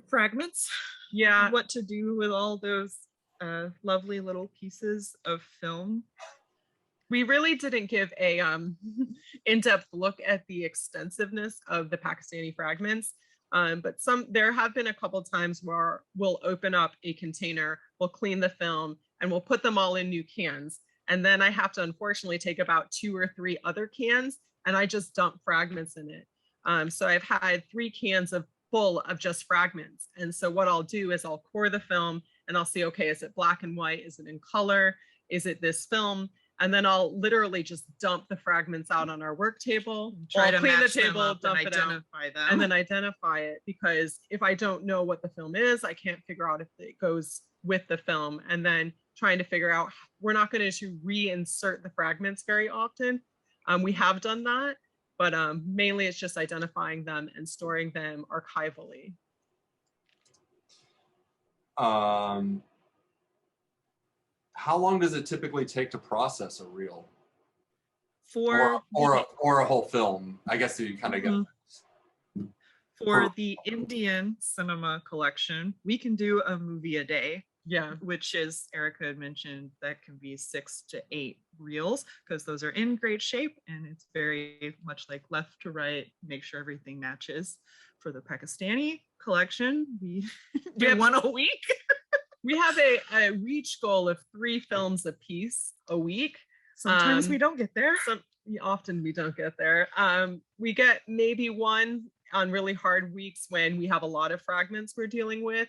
Fragments. Yeah. What to do with all those lovely little pieces of film. We really didn't give a in-depth look at the extensiveness of the Pakistani fragments, but there have been a couple times where we'll open up a container, we'll clean the film, and we'll put them all in new cans. And then I have to unfortunately take about 2 or 3 other cans, and I just dump fragments in it. So I've had 3 cans full of just fragments. And so what I'll do is I'll core the film, and I'll see, okay, is it black and white? Is it in color? Is it this film? And then I'll literally just dump the fragments out on our work table, try to clean the match them table, up dump and it out, identify them. and then identify it, because if I don't know what the film is, I can't figure out if it goes with the film. And then trying to figure out, we're not going to reinsert the fragments very often. We have done that, but mainly it's just identifying them and storing them archivally. How long does it typically take to process a reel? For or a whole film? I guess you kind of get. For the Indian cinema collection, we can do a movie a day. Yeah, which is, Erica had mentioned, that can be 6 to 8 reels, because those are in great shape, and it's very much like left to right, make sure everything matches. For the Pakistani collection, we do one a week. We have a reach goal of 3 films a piece a week. Sometimes we don't get there. Often we don't get there. We get maybe 1 on really hard weeks when we have a lot of fragments we're dealing with.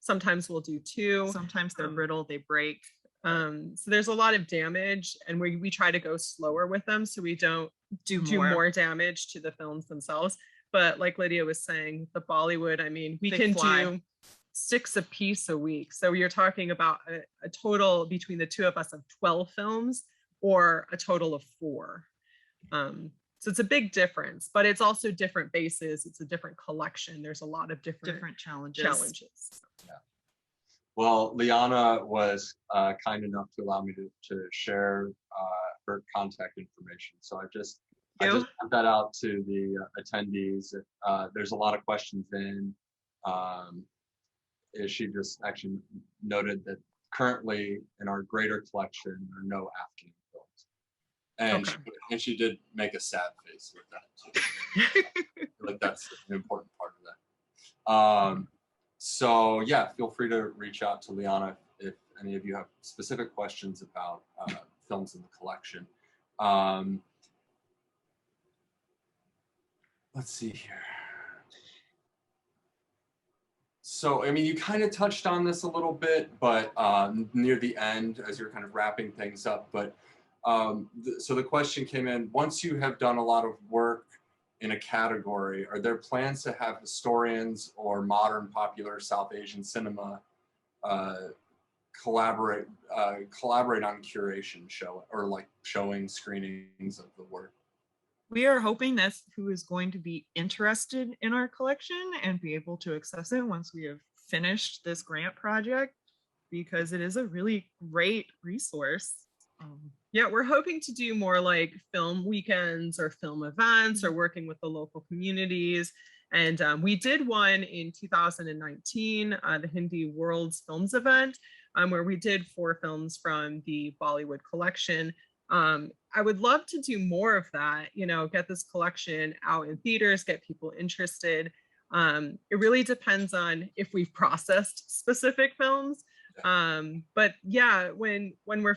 Sometimes we'll do 2. Sometimes they're brittle, they break. So there's a lot of damage, and we try to go slower with them so we don't do more damage to the films themselves. But like Lydia was saying, the Bollywood, I mean, we can do 6 a piece a week. So you're talking about a total between the 2 of us of 12 films, or a total of 4. So it's a big difference, but it's also different bases. It's a different collection. There's a lot of different challenges. Yeah. Well, Liana was kind enough to allow me to share her contact information. So I just sent that out to the attendees. There's a lot of questions in. She just actually noted that currently in our greater collection there are no Afghan films, and she did make a sad face with that too. Like that's an important part of that. So yeah, feel free to reach out to Liana if any of you have specific questions about films in the collection. Let's see here. So, I mean, you kind of touched on this a little bit, but near the end, as you're kind of wrapping things up. But so the question came in, once you have done a lot of work in a category, are there plans to have historians or modern popular South Asian cinema collaborate on curation show, or like showing screenings of the work? We are hoping that's who is going to be interested in our collection and be able to access it once we have finished this grant project, because it is a really great resource. Yeah, we're hoping to do more like film weekends or film events or working with the local communities. And we did one in 2019, the Hindi World's Films event, where we did 4 films from the Bollywood collection. I would love to do more of that, you know, get this collection out in theaters, get people interested. It really depends on if we've processed specific films. But yeah, when we're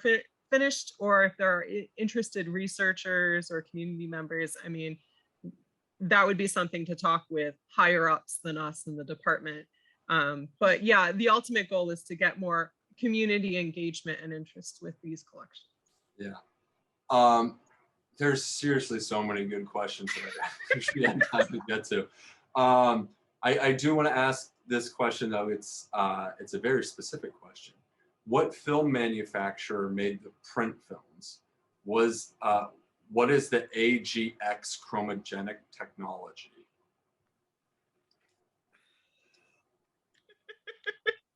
finished, or if there are interested researchers or community members, I mean, that would be something to talk with higher ups than us in the department. But yeah, the ultimate goal is to get more community engagement and interest with these collections. Yeah. There's seriously so many good questions that we had time to get to. I do want to ask this question though. It's a very specific question. What film manufacturer made the print films? What is the AGX chromogenic technology?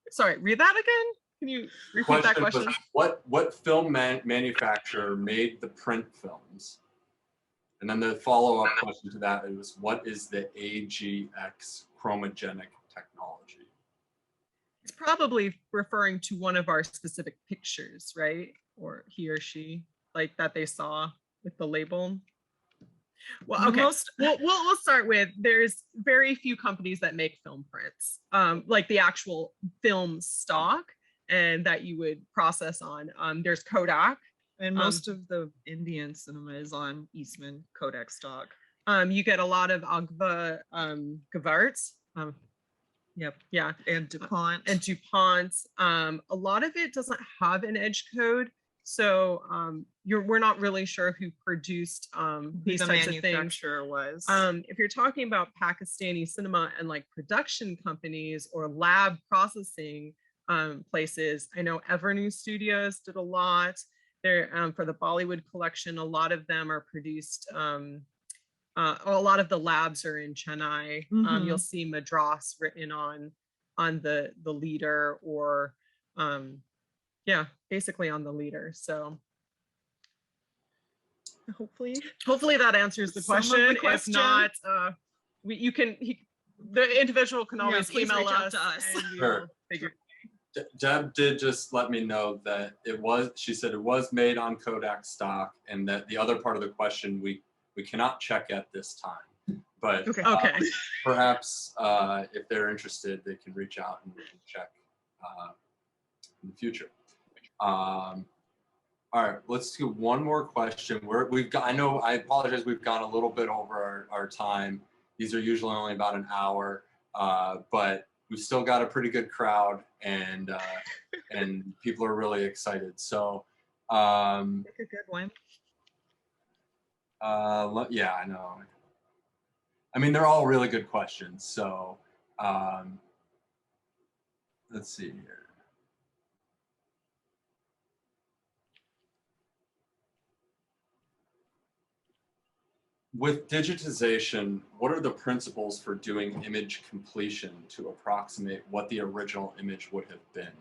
Sorry, read that again? Can you repeat that question? What film manufacturer made the print films? And then the follow-up question to that was, what is the AGX chromogenic technology? It's probably referring to one of our specific pictures, right? Or he or she, like that they saw with the label. Well, okay. We'll start with, there's very few companies that make film prints, like the actual film stock, and that you would process on. There's Kodak. And most of the Indian cinema is on Eastman Kodak stock. You get a lot of Agva Gavarts. Yep. Yeah. And DuPont. A lot of it doesn't have an edge code. So we're not really sure who produced these types of things. Was. If you're talking about Pakistani cinema and like production companies or lab processing places, I know Evernew Studios did a lot. They're for the Bollywood collection. A lot of them are produced. A lot of the labs are in Chennai. You'll see Madras written on the leader, or yeah, basically on the leader. So hopefully that answers the question. If not, the individual can always email us. Sure. Deb did just let me know that she said it was made on Kodak stock, and that the other part of the question we cannot check at this time. But perhaps if they're interested, they can reach out and we can check in the future. All right, let's do one more question. I apologize, we've gone a little bit over our time. These are usually only about an hour, but we've still got a pretty good crowd, and people are really excited. So, pick a good one. Yeah, I know. I mean, they're all really good questions. So, let's see here. with digitization, what are the principles for doing image completion to approximate what the original image would have been?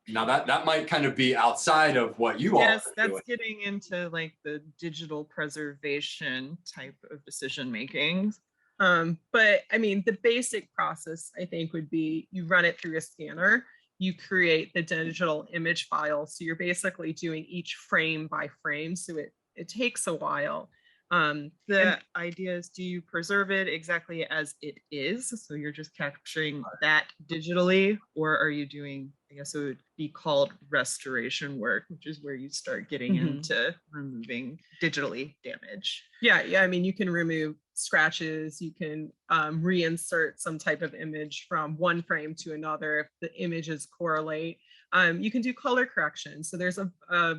Now that might kind of be outside of what you all are Yes, that's doing. getting into like the digital preservation type of decision making. But I mean, the basic process, I think, would be you run it through a scanner, you create the digital image file. So you're basically doing each frame by frame. So it takes a while. The idea is, do you preserve it exactly as it is? So you're just capturing that digitally, or are you doing, I guess it would be called restoration work, which is where you start getting into removing digitally damage. Yeah. I mean, you can remove scratches, you can reinsert some type of image from one frame to another if the images correlate. You can do color correction. So there's a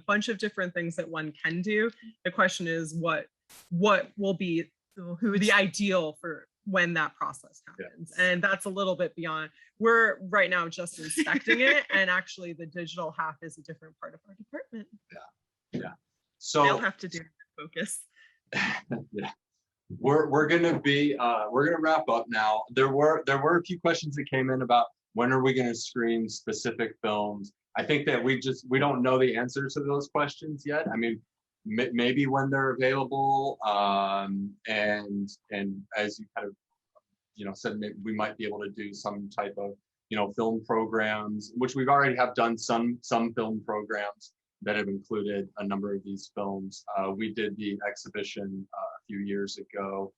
bunch of different things that one can do. The question is what will be the ideal for when that process happens. Yeah. And that's a little bit beyond, we're right now just inspecting it, and actually the digital half is a different part of our department. Yeah. So they'll have to do focus. Yeah. We're gonna wrap up now. There were a few questions that came in about when are we going to screen specific films. I think that we don't know the answers to those questions yet. I mean, maybe when they're available, and as you kind of said, maybe we might be able to do some type of film programs, which we've already have done some film programs that have included a number of these films. We did the exhibition a few years ago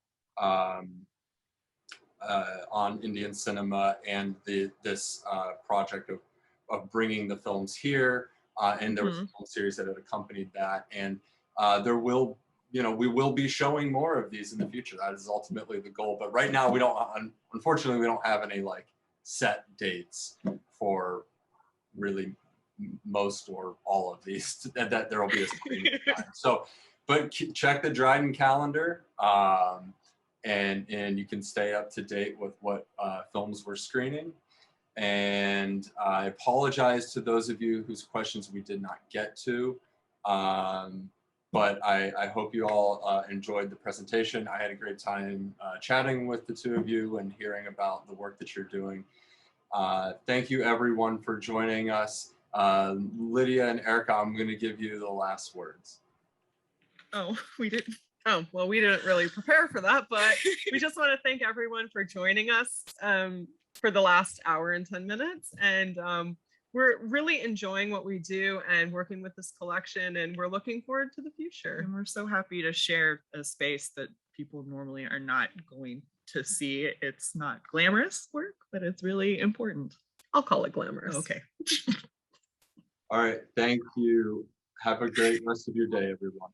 on Indian cinema, and this project of bringing the films here, and there was a film series that had accompanied that, and we will be showing more of these in the future. That is ultimately the goal, but right now unfortunately we don't have any like set dates for really most or all of these that there will be a screening time. So, but check the Dryden calendar, and you can stay up to date with what films we're screening. And I apologize to those of you whose questions we did not get to, but I hope you all enjoyed the presentation. I had a great time chatting with the two of you and hearing about the work that you're doing. Thank you everyone for joining us. Lydia and Erica, I'm going to give you the last words. Oh, we didn't. Oh, well, we didn't really prepare for that, but we just want to thank everyone for joining us for the last hour and 10 minutes. And we're really enjoying what we do and working with this collection, and we're looking forward to the future. And we're so happy to share a space that people normally are not going to see. It's not glamorous work, but it's really important. I'll call it glamorous. Okay. All right. Thank you. Have a great rest of your day, everyone.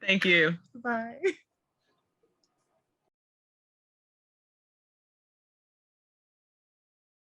Thank you. Bye.